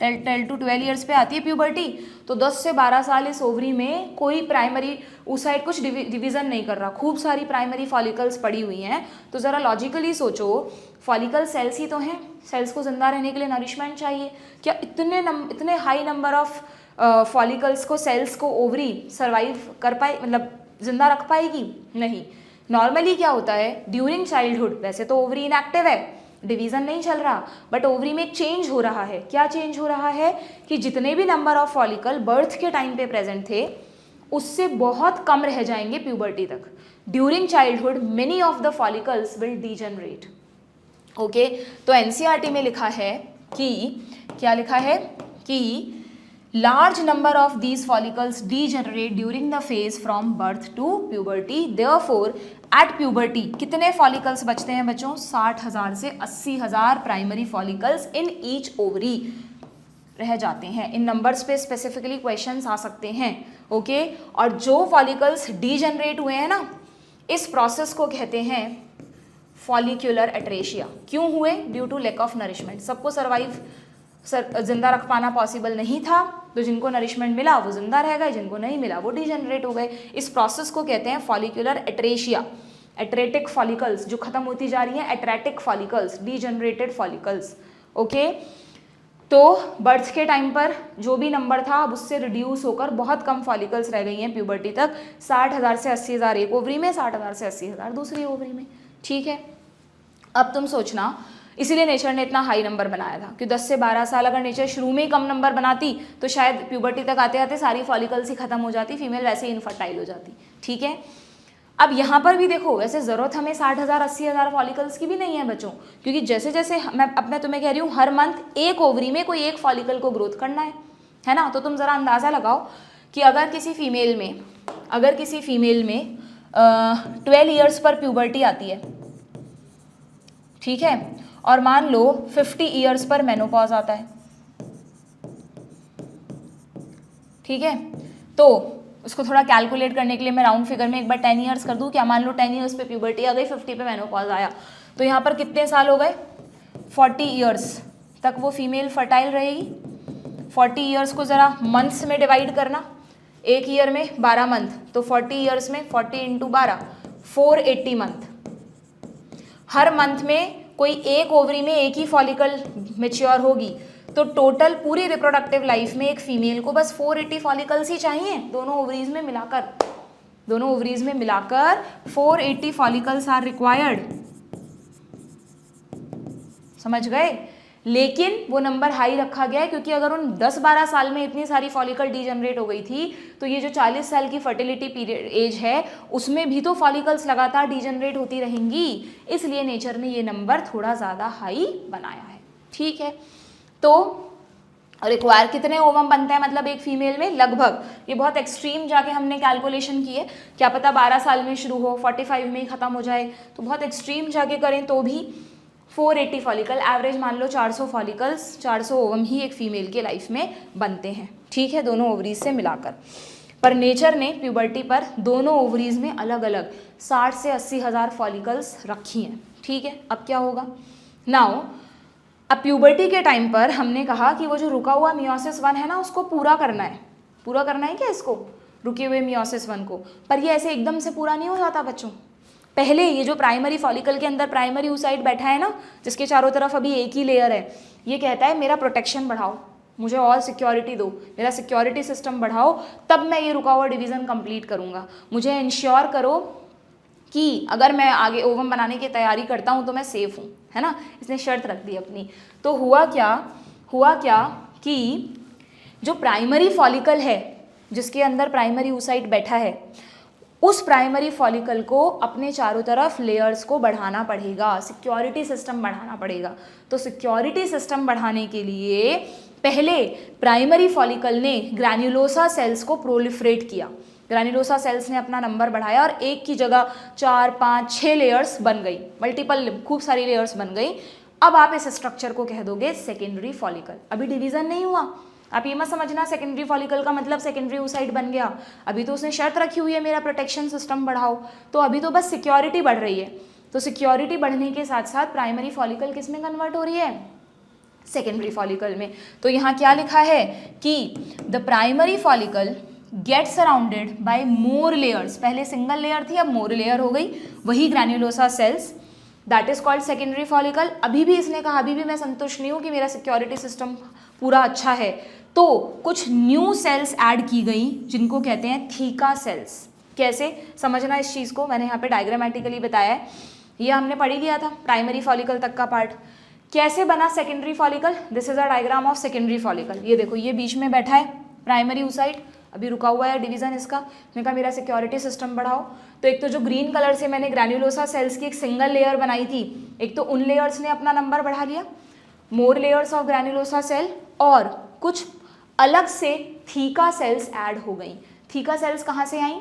10 to 12 ईयर्स पे आती है प्यूबर्टी. तो 10 से 12 साल इस ओवरी में कोई प्राइमरी oocyte कुछ डिवीजन नहीं कर रहा, खूब सारी प्राइमरी फॉलिकल्स पड़ी हुई हैं. तो ज़रा लॉजिकली सोचो, फॉलिकल सेल्स ही तो हैं, सेल्स को जिंदा रहने के लिए नरिशमेंट चाहिए. क्या इतने हाई नंबर ऑफ फॉलिकल्स को, सेल्स को ओवरी सर्वाइव कर पाए, मतलब जिंदा रख पाएगी? नहीं. नॉर्मली क्या होता है ड्यूरिंग चाइल्डहुड, वैसे तो ओवरी इनएक्टिव है, डिवीजन नहीं चल रहा, बट ओवरी में एक चेंज हो रहा है. क्या चेंज हो रहा है कि जितने भी नंबर ऑफ फॉलिकल बर्थ के टाइम पे प्रेजेंट थे उससे बहुत कम रह जाएंगे प्यूबर्टी तक. During childhood many of the follicles will degenerate. Okay, तो एनसीईआरटी में लिखा है कि क्या लिखा है कि large number of these follicles degenerate during the phase from birth to puberty. Therefore at puberty कितने फॉलिकल्स बचते हैं बच्चों? 60,000 से 80,000 primary follicles in each ovary रह जाते हैं. इन नंबर्स पे स्पेसिफिकली क्वेश्चंस आ सकते हैं. ओके, और जो फॉलिकल्स डीजनरेट हुए हैं ना, इस प्रोसेस को कहते हैं फॉलिक्यूलर एट्रेशिया. क्यों हुए? Due to lack of nourishment. सबको जिंदा रख पाना पॉसिबल नहीं था, तो जिनको नरिशमेंट मिला वो जिंदा रह गए, जिनको नहीं मिला वो डीजनरेट हो गए. इस प्रोसेस को कहते हैं फॉलिक्यूलर एट्रेशिया. एट्रेटिक फॉलिकल्स जो खत्म होती जा रही हैं, atretic follicles, degenerated follicles. Okay, तो बर्थ के टाइम पर जो भी नंबर था अब उससे रिड्यूस होकर बहुत कम फॉलिकल्स रह गई हैं प्यूबर्टी तक. 60,000 से 80,000 एक ओवरी में, 60,000 से 80,000 दूसरी ओवरी में. ठीक है, अब तुम सोचना, इसीलिए नेचर ने इतना हाई नंबर बनाया था कि 10 से 12 साल अगर नेचर शुरू में ही कम नंबर बनाती तो शायद प्यूबर्टी तक आते आते सारी फॉलिकल्स ही खत्म हो जाती, फीमेल वैसे ही इनफर्टाइल हो जाती. ठीक है, अब यहाँ पर भी देखो, वैसे ज़रूरत हमें 60,000 80,000 फॉलिकल्स की भी नहीं है बच्चों, क्योंकि जैसे जैसे मैं तुम्हें कह रही हूँ हर मंथ एक ओवरी में कोई एक फॉलिकल को ग्रोथ करना है ना। तो तुम ज़रा अंदाज़ा लगाओ कि अगर किसी फीमेल में 12 ईयर्स पर प्यूबर्टी आती है, ठीक है, और मान लो 50 ईयर्स पर मेनोपॉज आता है, ठीक है, तो उसको थोड़ा कैलकुलेट करने के लिए मैं राउंड फिगर में एक बार 10 ईयर्स कर दूं। क्या मान लो 10 ईयर्स पे प्यूबर्टी आ गई, 50 पे मेनोपॉज आया, तो यहाँ पर कितने साल हो गए, 40 ईयर्स तक वो फीमेल फर्टाइल रहेगी। 40 ईयर्स को ज़रा मंथ्स में डिवाइड करना, एक ईयर में 12 मंथ, तो 40 ईयर्स में 40 इंटू 12 480 मंथ। हर मंथ में कोई एक ओवरी में एक ही फॉलिकल मेच्योर होगी, तो टोटल पूरी रिप्रोडक्टिव लाइफ में एक फीमेल को बस 480 फॉलिकल्स ही चाहिए, दोनों ओवरीज में मिलाकर 480 फॉलिकल्स आर रिक्वायर्ड। समझ गए? लेकिन वो नंबर हाई रखा गया है क्योंकि अगर उन 10-12 साल में इतनी सारी फॉलिकल डीजनरेट हो गई थी, तो ये जो 40 साल की फर्टिलिटी पीरियड एज है उसमें भी तो फॉलिकल्स लगातार डीजनरेट होती रहेंगी, इसलिए नेचर ने ये नंबर थोड़ा ज़्यादा हाई बनाया है। ठीक है, तो रिक्वायर कितने ओवम बनते हैं, मतलब एक फीमेल में लगभग, ये बहुत एक्सट्रीम जाके हमने कैलकुलेशन की है, क्या पता 12 साल में शुरू हो 45 में ही ख़त्म हो जाए, तो बहुत एक्सट्रीम जाके करें तो भी 480 फॉलिकल, एवरेज मान लो 400 फॉलिकल्स, 400 ओवम ही एक फीमेल के लाइफ में बनते हैं। ठीक है, दोनों ओवरीज से मिलाकर। पर नेचर ने प्यूबर्टी पर दोनों ओवरीज में अलग अलग 60 से 80,000 फॉलिकल्स रखी हैं। ठीक है, अब क्या होगा, नाउ अब प्यूबर्टी के टाइम पर हमने कहा कि वो जो रुका हुआ मियोसिस 1 है ना, उसको पूरा करना है क्या इसको, रुके हुए मियोसिस 1 को। पर ये ऐसे एकदम से पूरा नहीं हो जाता बच्चों। पहले ये जो प्राइमरी फॉलिकल के अंदर प्राइमरी oocyte बैठा है ना, जिसके चारों तरफ अभी एक ही लेयर है, ये कहता है मेरा प्रोटेक्शन बढ़ाओ, मुझे और सिक्योरिटी दो, मेरा सिक्योरिटी सिस्टम बढ़ाओ, तब मैं ये रुका हुआ डिवीज़न कंप्लीट करूँगा। मुझे इंश्योर करो कि अगर मैं आगे ओवम बनाने की तैयारी करता हूँ तो मैं सेफ हूँ, है ना। इसने शर्त रख दी अपनी। तो हुआ क्या कि जो प्राइमरी फॉलिकल है, जिसके अंदर प्राइमरी oocyte बैठा है, उस प्राइमरी फॉलिकल को अपने चारों तरफ लेयर्स को बढ़ाना पड़ेगा, सिक्योरिटी सिस्टम बढ़ाना पड़ेगा। तो सिक्योरिटी सिस्टम बढ़ाने के लिए पहले प्राइमरी फॉलिकल ने ग्रैन्युलोसा सेल्स को प्रोलिफरेट किया, ग्रैन्युलोसा सेल्स ने अपना नंबर बढ़ाया और एक की जगह 4, 5, 6 लेयर्स बन गई, मल्टीपल खूब सारी लेयर्स बन गई। अब आप इस स्ट्रक्चर को कह दोगे सेकेंडरी फॉलिकल। अभी डिवीजन नहीं हुआ, आप ये मत समझना सेकेंडरी फॉलिकल का मतलब सेकेंडरी oocyte बन गया, अभी तो उसने शर्त रखी हुई है मेरा प्रोटेक्शन सिस्टम बढ़ाओ, तो अभी तो बस सिक्योरिटी बढ़ रही है। तो सिक्योरिटी बढ़ने के साथ साथ प्राइमरी फॉलिकल किस में कन्वर्ट हो रही है, सेकेंडरी फॉलिकल में। तो यहाँ क्या लिखा है कि the primary follicle get surrounded by more layers, पहले सिंगल लेयर थी अब मोर लेयर हो गई, वही granulosa cells, that is called secondary follicle. अभी भी इसने कहा अभी भी मैं संतुष्ट नहीं हूँ कि मेरा सिक्योरिटी सिस्टम पूरा अच्छा है, तो कुछ न्यू सेल्स ऐड की गई जिनको कहते हैं थीका सेल्स। कैसे समझना इस चीज़ को, मैंने यहाँ पे डायग्रामेटिकली बताया है, ये हमने पढ़ ही लिया था प्राइमरी फॉलिकल तक का पार्ट। कैसे बना secondary follicle, this is a diagram of secondary follicle. ये देखो, ये बीच में बैठा है प्राइमरी oocyte, अभी रुका हुआ है डिवीजन इसका, मैंने कहा मेरा सिक्योरिटी सिस्टम बढ़ाओ। तो एक तो जो ग्रीन कलर से मैंने ग्रैन्युलोसा सेल्स की एक सिंगल लेयर बनाई थी, एक तो उन लेयर्स ने अपना नंबर बढ़ा लिया, मोर लेयर्स ऑफ ग्रैन्युलोसा सेल, और कुछ अलग से थीका सेल्स ऐड हो गई। थीका सेल्स कहाँ से आई,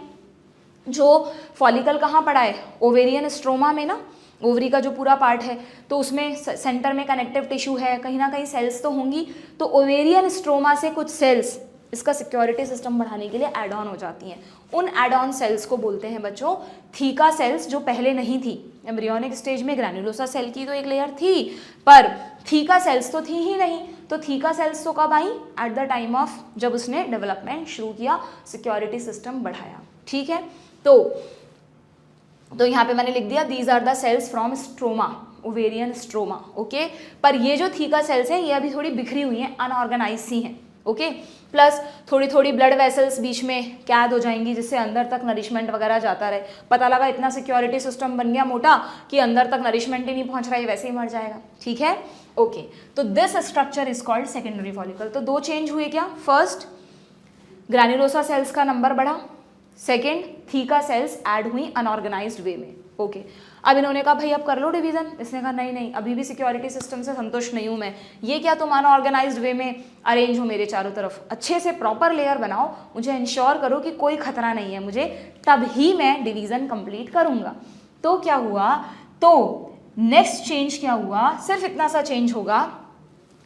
जो फॉलिकल कहाँ पड़ा है, ओवेरियन स्ट्रोमा में ना, ओवरी का जो पूरा पार्ट है, तो उसमें सेंटर में कनेक्टिव टिश्यू है, कहीं ना कहीं सेल्स तो होंगी, तो ओवेरियन स्ट्रोमा से कुछ सेल्स इसका सिक्योरिटी सिस्टम बढ़ाने के लिए एड ऑन हो जाती हैं। उन एड ऑन सेल्स को बोलते हैं बच्चों थीका सेल्स, जो पहले नहीं थी। एम्ब्रियोनिक स्टेज में ग्रैन्युलोसा सेल की तो एक लेयर थी, पर थीका सेल्स तो थी ही नहीं। तो थीका सेल्स तो कब आई, एट द टाइम ऑफ जब उसने डेवलपमेंट शुरू किया, सिक्योरिटी सिस्टम बढ़ाया। ठीक है, तो यहाँ पे मैंने लिख दिया these are the cells from stroma, ovarian stroma. Okay, पर ये जो थीका सेल्स हैं ये अभी थोड़ी बिखरी हुई हैं, अनऑर्गेनाइज सी हैं। ओके, प्लस थोड़ी थोड़ी ब्लड वेसल्स बीच में कैद हो जाएंगी, जिससे अंदर तक नरिशमेंट वगैरह जाता रहे। पता लगा इतना सिक्योरिटी सिस्टम बन गया मोटा कि अंदर तक नरिशमेंट ही नहीं पहुंच रहा है, वैसे ही मर जाएगा। ठीक है, ओके, तो this structure is called secondary follicle. तो दो चेंज हुए क्या, फर्स्ट ग्रैन्युलोसा सेल्स का नंबर बढ़ा, सेकेंड, थीका सेल्स ऐड हुई अनऑर्गेनाइज्ड वे में। ओके अब इन्होंने कहा भाई अब कर लो डिवीजन, इसने कहा नहीं नहीं अभी भी सिक्योरिटी सिस्टम से संतुष्ट नहीं हूँ मैं, ये क्या तुम अनऑर्गेनाइज्ड वे में अरेंज हो मेरे चारों तरफ, अच्छे से प्रॉपर लेयर बनाओ, मुझे इंश्योर करो कि कोई खतरा नहीं है मुझे, तब ही मैं डिवीजन कंप्लीट करूँगा। तो क्या हुआ, तो नेक्स्ट चेंज क्या हुआ, सिर्फ इतना सा चेंज होगा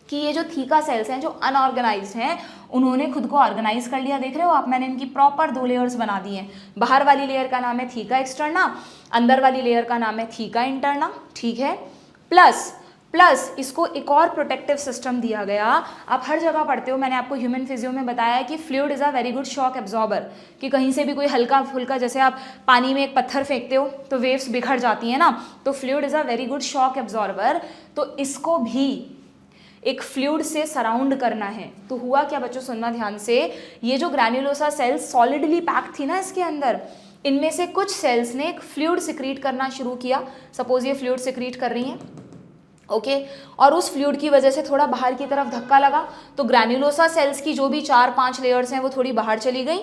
कि ये जो थीका सेल्स हैं जो अनऑर्गेनाइज्ड हैं उन्होंने खुद को ऑर्गेनाइज कर लिया। देख रहे हो आप, मैंने इनकी प्रॉपर 2 लेयर्स बना दी हैं। बाहर वाली लेयर का नाम है थीका एक्सटर्ना, अंदर वाली लेयर का नाम है थीका इंटरना, ठीक है। प्लस इसको एक और प्रोटेक्टिव सिस्टम दिया गया। आप हर जगह पढ़ते हो, मैंने आपको ह्यूमन फिजियो में बताया है कि fluid is a very good shock absorber, कि कहीं से भी कोई हल्का फुल्का, जैसे आप पानी में एक पत्थर फेंकते हो तो वेव्स बिखर जाती हैं ना, तो fluid is a very good shock absorber. तो इसको भी एक फ्लूइड से सराउंड करना है। तो हुआ क्या बच्चों, सुनना ध्यान से, ये जो ग्रैन्युलोसा सेल्स सॉलिडली पैक थी ना इसके अंदर, इनमें से कुछ सेल्स ने एक फ्लूइड सिक्रीट करना शुरू किया। सपोज ये फ्लूइड सिक्रीट कर रही हैं, ओके और उस फ्लूइड की वजह से थोड़ा बाहर की तरफ धक्का लगा, तो ग्रैन्युलोसा सेल्स की जो भी 4-5 लेयर्स हैं वो थोड़ी बाहर चली गई,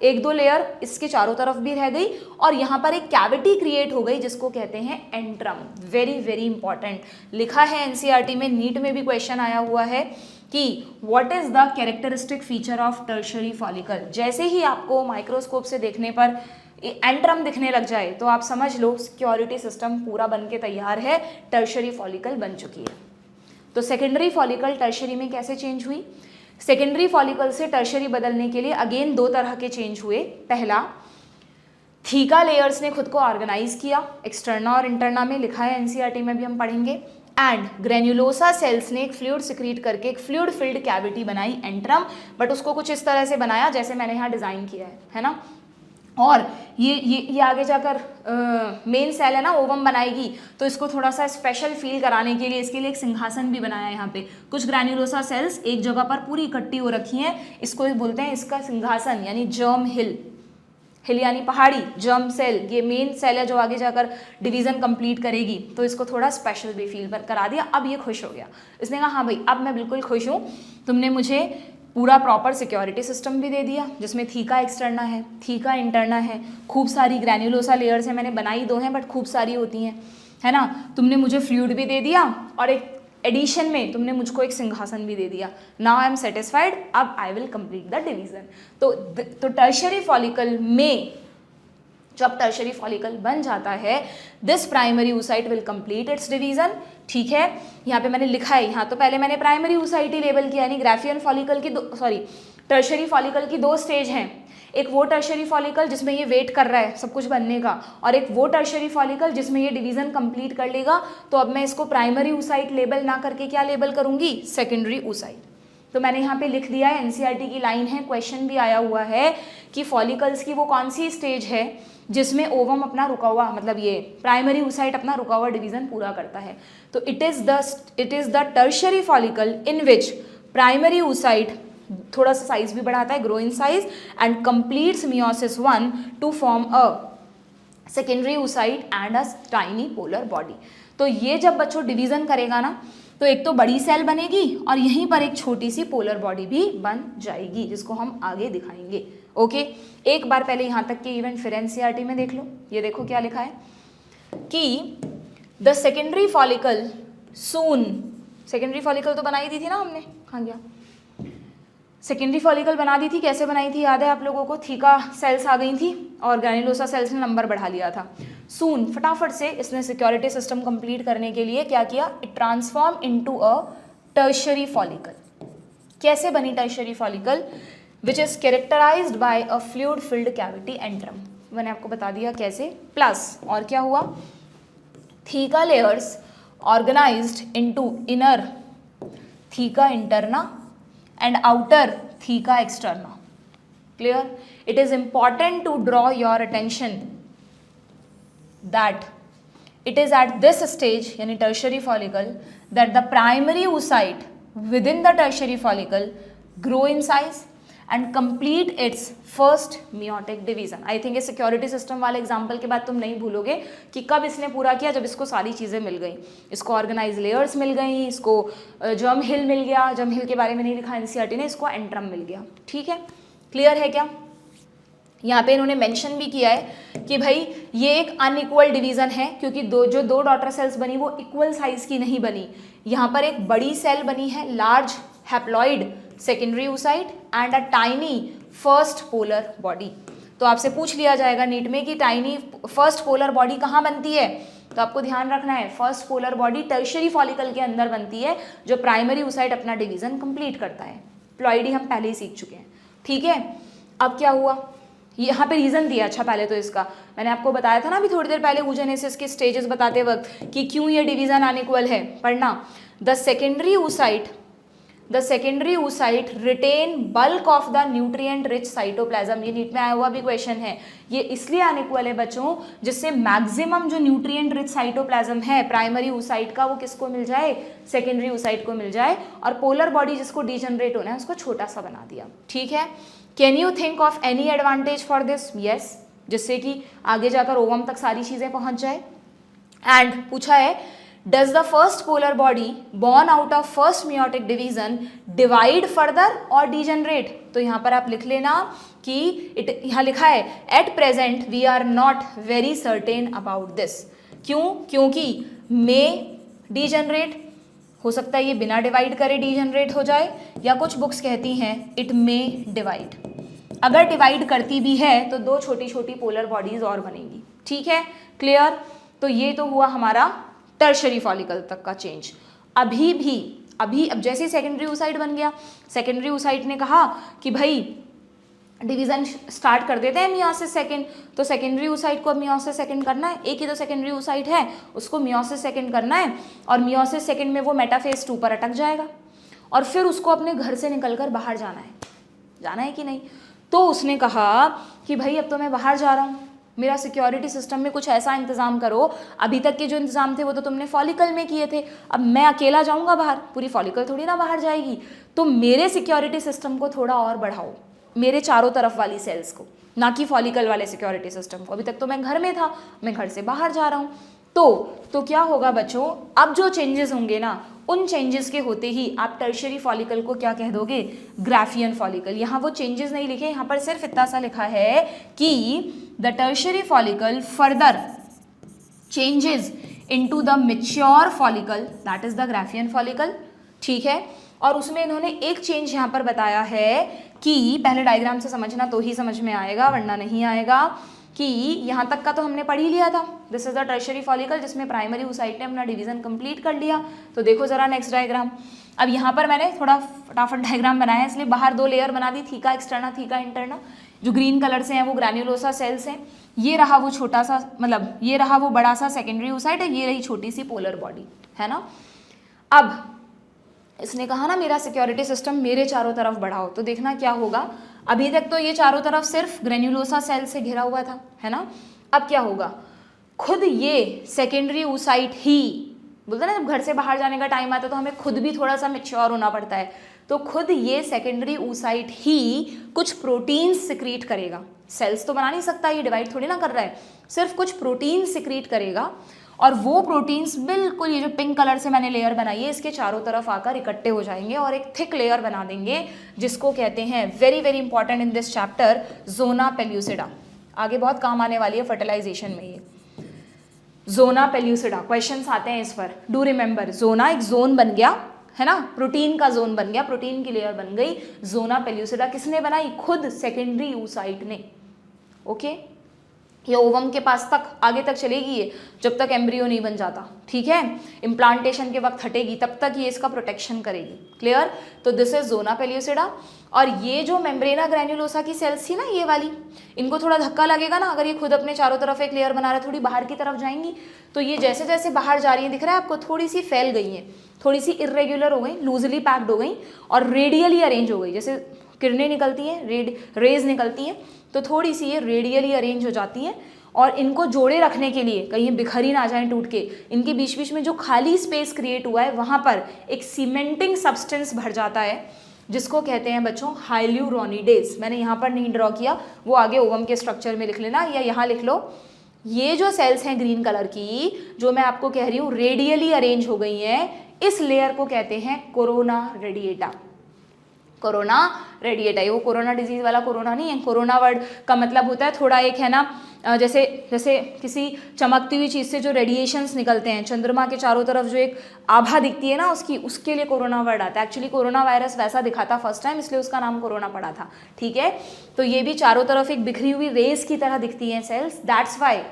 एक दो लेयर इसके चारों तरफ भी रह गई, और यहाँ पर एक कैविटी क्रिएट हो गई जिसको कहते हैं एंट्रम। वेरी वेरी इंपॉर्टेंट, लिखा है एनसीईआरटी में, नीट में भी क्वेश्चन आया हुआ है कि what is the characteristic feature of tertiary follicle. जैसे ही आपको माइक्रोस्कोप से देखने पर एंट्रम दिखने लग जाए तो आप समझ लो सिक्योरिटी सिस्टम पूरा बन के तैयार है, टर्शियरी फॉलिकल बन चुकी है। तो सेकेंडरी फॉलिकल टर्शियरी में कैसे चेंज हुई, सेकेंडरी फॉलिकल से टर्शियरी बदलने के लिए अगेन 2 तरह के चेंज हुए। पहला, थीका लेयर्स ने खुद को ऑर्गेनाइज किया, एक्सटर्ना और इंटरना में, लिखा है एनसीईआरटी में भी हम पढ़ेंगे। एंड ग्रेन्युलोसा सेल्स ने एक फ्लूइड सिक्रीट करके एक फ्लूइड फिल्ड कैविटी बनाई एंट्रम, बट उसको कुछ इस तरह से बनाया जैसे मैंने यहाँ डिजाइन किया है ना। और ये आगे जाकर मेन सेल है ना, ओवम बनाएगी, तो इसको थोड़ा सा स्पेशल फील कराने के लिए इसके लिए एक सिंहासन भी बनाया है। यहाँ पे कुछ ग्रैन्युलोसा सेल्स एक जगह पर पूरी इकट्ठी हो रखी हैं, इसको बोलते हैं इसका सिंहासन, यानी जर्म हिल यानी पहाड़ी, जर्म सेल, ये मेन सेल है जो आगे जाकर डिवीजन कंप्लीट करेगी, तो इसको थोड़ा स्पेशल भी फील करा दिया। अब ये खुश हो गया, इसने कहा हाँ भाई अब मैं बिल्कुल खुश हूँ, तुमने मुझे पूरा प्रॉपर सिक्योरिटी सिस्टम भी दे दिया जिसमें थीका एक्सटर्ना है, थीका इंटरना है, खूब सारी ग्रैन्युलोसा लेयर्स हैं, मैंने बनाई 2 हैं बट खूब सारी होती हैं, है ना। तुमने मुझे फ्लूइड भी दे दिया और एक एडिशन में तुमने मुझको एक सिंहासन भी दे दिया। नाउ आई एम सेटिस्फाइड, अब I will complete the division. तो टर्शियरी फॉलिकल में जब टर्शियरी फॉलिकल बन जाता है, this primary oocyte will complete its division, ठीक है। यहाँ पे मैंने लिखा है, यहाँ तो पहले मैंने प्राइमरी oocyte ही लेबल किया, यानी ग्राफियन फॉलिकल की टर्शियरी फॉलिकल की 2 स्टेज हैं। एक वो टर्शियरी फॉलिकल जिसमें ये वेट कर रहा है सब कुछ बनने का, और एक वो टर्शियरी फॉलिकल जिसमें ये डिवीजन कंप्लीट कर लेगा। तो अब मैं इसको प्राइमरी oocyte लेबल ना करके क्या लेबल करूंगी, सेकेंडरी oocyte। तो मैंने यहाँ पे लिख दिया है, एनसीईआरटी की लाइन है, क्वेश्चन भी आया हुआ है कि फॉलिकल्स की वो कौन सी स्टेज है जिसमें ओवम अपना रुका हुआ, मतलब ये प्राइमरी oocyte अपना रुका हुआ डिवीजन पूरा करता है। तो it is the tertiary follicle in which primary oocyte थोड़ा सा साइज भी बढ़ाता है, grow in size, and completes meiosis 1 to form a secondary oocyte and a tiny polar body. तो ये जब बच्चों डिवीजन करेगा ना, तो एक तो बड़ी सेल बनेगी और यहीं पर एक छोटी सी पोलर बॉडी भी बन जाएगी, जिसको हम आगे दिखाएंगे। ओके एक बार पहले यहाँ तक के इवेंट फिर एनसीईआरटी में देख लो। ये देखो क्या लिखा है कि the secondary follicle soon, secondary follicle तो बनाई दी थी ना हमने, कहाँ गया, सेकेंडरी फॉलिकल बना दी थी, कैसे बनाई थी याद है आप लोगों को, थीका सेल्स आ गई थी और ग्रैन्युलोसा सेल्स ने नंबर बढ़ा लिया था। सून फटाफट से इसने सिक्योरिटी सिस्टम कंप्लीट करने के लिए क्या किया, it transform into a tertiary follicle. कैसे बनी tertiary follicle, which is characterised by a fluid filled cavity antrum, मैंने आपको बता दिया कैसे। प्लस और क्या हुआ, theca layers organised into inner theca interna and outer theca externa. Clear? It is important to draw your attention that it is at this stage, yani tertiary follicle, that the primary oocyte within the tertiary follicle grow in size and complete its first meiotic division. I think ये security system वाले example के बाद तुम नहीं भूलोगे कि कब इसने पूरा किया, जब इसको सारी चीज़ें मिल गई, इसको ऑर्गेनाइज लेयर्स मिल गई, इसको जर्म हिल मिल गया, जर्म हिल के बारे में नहीं लिखा एनसीईआरटी ने, इसको एंट्रम मिल गया। ठीक है, क्लियर है क्या, यहाँ पे इन्होंने मेंशन भी किया है कि भाई ये एक अनइक्वल डिवीजन है, क्योंकि दो डॉटर सेल्स बनी वो इक्वल साइज की नहीं बनी। यहाँ पर एक बड़ी सेल बनी है, large haploid secondary oocyte and a tiny first polar body. तो आपसे पूछ लिया जाएगा नीट में कि टाइनी फर्स्ट पोलर बॉडी कहाँ बनती है, तो आपको ध्यान रखना है first polar body tertiary follicle के अंदर बनती है, जो प्राइमरी oocyte अपना डिवीजन कंप्लीट करता है। प्लॉइडी हम पहले ही सीख चुके हैं, ठीक है। अब क्या हुआ, यहाँ पे रीजन दिया। अच्छा, पहले तो इसका मैंने आपको बताया था ना अभी थोड़ी देर पहले oogenesis के स्टेजेस बताते वक्त कि क्यों ये डिवीजन अनइक्वल है। पढ़ना, the secondary oocyte retain bulk of the nutrient rich cytoplasm. ये नीट में आया हुआ भी क्वेश्चन है। ये इसलिए अनइक्वल है बच्चों, जिससे मैक्सिमम जो न्यूट्रिएंट रिच साइटोप्लाज्म है प्राइमरी oocyte का, वो किसको मिल जाए, सेकेंडरी oocyte को मिल जाए, और पोलर बॉडी जिसको डिजनरेट होना है उसको छोटा सा बना दिया, ठीक है। Can you think of any advantage for this? Yes, जिससे कि आगे जाकर ओवम तक सारी चीजें पहुंच जाए। एंड पूछा है, does the first polar body born out of first meiotic division divide further और डिजनरेट? तो यहाँ पर आप लिख लेना कि यहाँ लिखा है at present we are not very certain about this. क्यों? क्योंकि मे डिजनरेट, हो सकता है ये बिना डिवाइड करे डिजनरेट हो जाए, या कुछ बुक्स कहती हैं इट मे डिवाइड। अगर डिवाइड करती भी है तो दो छोटी छोटी पोलर बॉडीज और बनेंगी, ठीक है, क्लियर। तो ये तो हुआ हमारा टर्शरी फॉलिकल तक का चेंज। अब जैसे सेकेंडरी oocyte बन गया, सेकेंडरी oocyte ने कहा कि भाई डिवीजन स्टार्ट कर देते हैं मियोसिस सेकेंड, तो सेकेंडरी oocyte को अब मियोसिस सेकेंड करना है। एक ही तो सेकेंडरी oocyte है, उसको मियोसिस सेकेंड करना है, और मियोसिस सेकेंड में वो मेटाफेज 2 पर अटक जाएगा, और फिर उसको अपने घर से निकलकर बाहर जाना है कि नहीं। तो उसने कहा कि भाई अब तो मैं बाहर जा रहा हूँ, मेरा सिक्योरिटी सिस्टम में कुछ ऐसा इंतजाम करो, अभी तक के जो इंतजाम थे वो तो तुमने फॉलिकल में किए थे, अब मैं अकेला जाऊँगा बाहर, पूरी फॉलिकल थोड़ी ना बाहर जाएगी, तो मेरे सिक्योरिटी सिस्टम को थोड़ा और बढ़ाओ, मेरे चारों तरफ वाली सेल्स को, ना कि फॉलिकल वाले सिक्योरिटी सिस्टम को। अभी तक तो मैं घर में था, मैं घर से बाहर जा रहा हूँ। तो क्या होगा बच्चों, अब जो चेंजेस होंगे ना, उन चेंजेस के होते ही आप टर्शियरी फॉलिकल को क्या कह दोगे, ग्राफियन फॉलिकल। यहाँ वो चेंजेस नहीं लिखे, यहाँ पर सिर्फ इतना सा लिखा है कि the tertiary follicle further changes into the mature follicle, that is the graafian follicle, ठीक है। और उसमें इन्होंने एक चेंज यहाँ पर बताया है कि पहले डायग्राम से समझना तो ही समझ में आएगा, वरना नहीं आएगा, कि यहाँ तक का तो हमने पढ़ ही लिया था। This is the tertiary follicle जिसमें प्राइमरी oocyte ने अपना डिवीजन कंप्लीट कर लिया। तो देखो जरा नेक्स्ट डायग्राम। अब यहाँ पर मैंने थोड़ा फटाफट डायग्राम बनाया है, इसलिए बाहर 2 लेयर बना दी, थीका एक्सटर्ना, थीका इंटरना। जो ग्रीन कलर से हैं वो ग्रैन्युलोसा सेल्स हैं, ये रहा वो छोटा सा, मतलब ये रहा वो बड़ा सा सेकेंडरी oocyte है, ये रही छोटी सी पोलर बॉडी, है ना। अब इसने कहा ना मेरा सिक्योरिटी सिस्टम मेरे चारों तरफ बढ़ाओ, तो देखना क्या होगा। अभी तक तो ये चारों तरफ सिर्फ ग्रेन्युलोसा सेल से घिरा हुआ था, है ना। अब क्या होगा, खुद ये सेकेंडरी oocyte ही, बोलते ना जब घर से बाहर जाने का टाइम आता है तो हमें खुद भी थोड़ा सा मैच्योर होना पड़ता है, तो खुद ये सेकेंडरी oocyte ही कुछ प्रोटीन्स सिक्रीट करेगा। सेल्स तो बना नहीं सकता, ये डिवाइड थोड़ी ना कर रहा है, सिर्फ कुछ प्रोटीन सिक्रीट करेगा, और वो प्रोटीन्स बिल्कुल ये जो पिंक कलर से मैंने लेयर बनाई है इसके चारों तरफ आकर इकट्ठे हो जाएंगे और एक थिक लेयर बना देंगे, जिसको कहते हैं, very very important in this chapter, zona pellucida. आगे बहुत काम आने वाली है फर्टिलाइजेशन में ये जोना पेल्यूसिडा। क्वेश्चंस आते हैं इस पर, डू रिमेंबर। जोना एक जोन बन गया, है ना, प्रोटीन का जोन बन गया, प्रोटीन की लेयर बन गई। जोना पेल्यूसिडा किसने बनाई, खुद सेकेंडरी oocyte ने। ओके, ये ओवम के पास तक आगे तक चलेगी ये, जब तक एम्ब्रियो नहीं बन जाता, ठीक है। इम्प्लांटेशन के वक्त हटेगी, तब तक ये इसका प्रोटेक्शन करेगी, क्लियर। तो दिस इज जोना पेल्यूसिडा। और ये जो मेम्ब्रेना ग्रैन्युलोसा की सेल्स थी ना, ये वाली, इनको थोड़ा धक्का लगेगा ना, अगर ये खुद अपने चारों तरफ एक लेयर बना रहे, थोड़ी बाहर की तरफ जाएंगी, तो ये जैसे जैसे बाहर जा रही है, दिख रहा है आपको, थोड़ी सी फैल गई है, थोड़ी सी इरेग्युलर हो गई, लूजली पैक्ड हो गई और रेडियली अरेंज हो गई। जैसे किरणें निकलती हैं, रेज निकलती हैं, तो थोड़ी सी ये रेडियली अरेंज हो जाती हैं। और इनको जोड़े रखने के लिए, कहीं बिखरी ना जाए टूट के, इनके बीच बीच में जो खाली स्पेस क्रिएट हुआ है वहाँ पर एक सीमेंटिंग सब्सटेंस भर जाता है, जिसको कहते हैं बच्चों हाइल्यूरोनिडेज। मैंने यहाँ पर नहीं ड्रॉ किया, वो आगे ओवम के स्ट्रक्चर में लिख लेना, या यहाँ लिख लो। ये जो सेल्स हैं ग्रीन कलर की, जो मैं आपको कह रही हूँ रेडियली अरेंज हो गई हैं, इस लेयर को कहते हैं कोरोना रेडिएटा। कोरोना रेडिएटा, वो कोरोना डिजीज वाला कोरोना नहीं है। कोरोना वर्ड का मतलब होता है थोड़ा एक है ना, जैसे जैसे किसी चमकती हुई चीज़ से जो रेडिएशंस निकलते हैं, चंद्रमा के चारों तरफ जो एक आभा दिखती है ना उसकी, उसके लिए कोरोना वर्ड आता है। एक्चुअली कोरोना वायरस वैसा दिखा था फर्स्ट टाइम, इसलिए उसका नाम कोरोना पड़ा था, ठीक है। तो ये भी चारों तरफ एक बिखरी हुई रेस की तरह दिखती हैं cells, that's why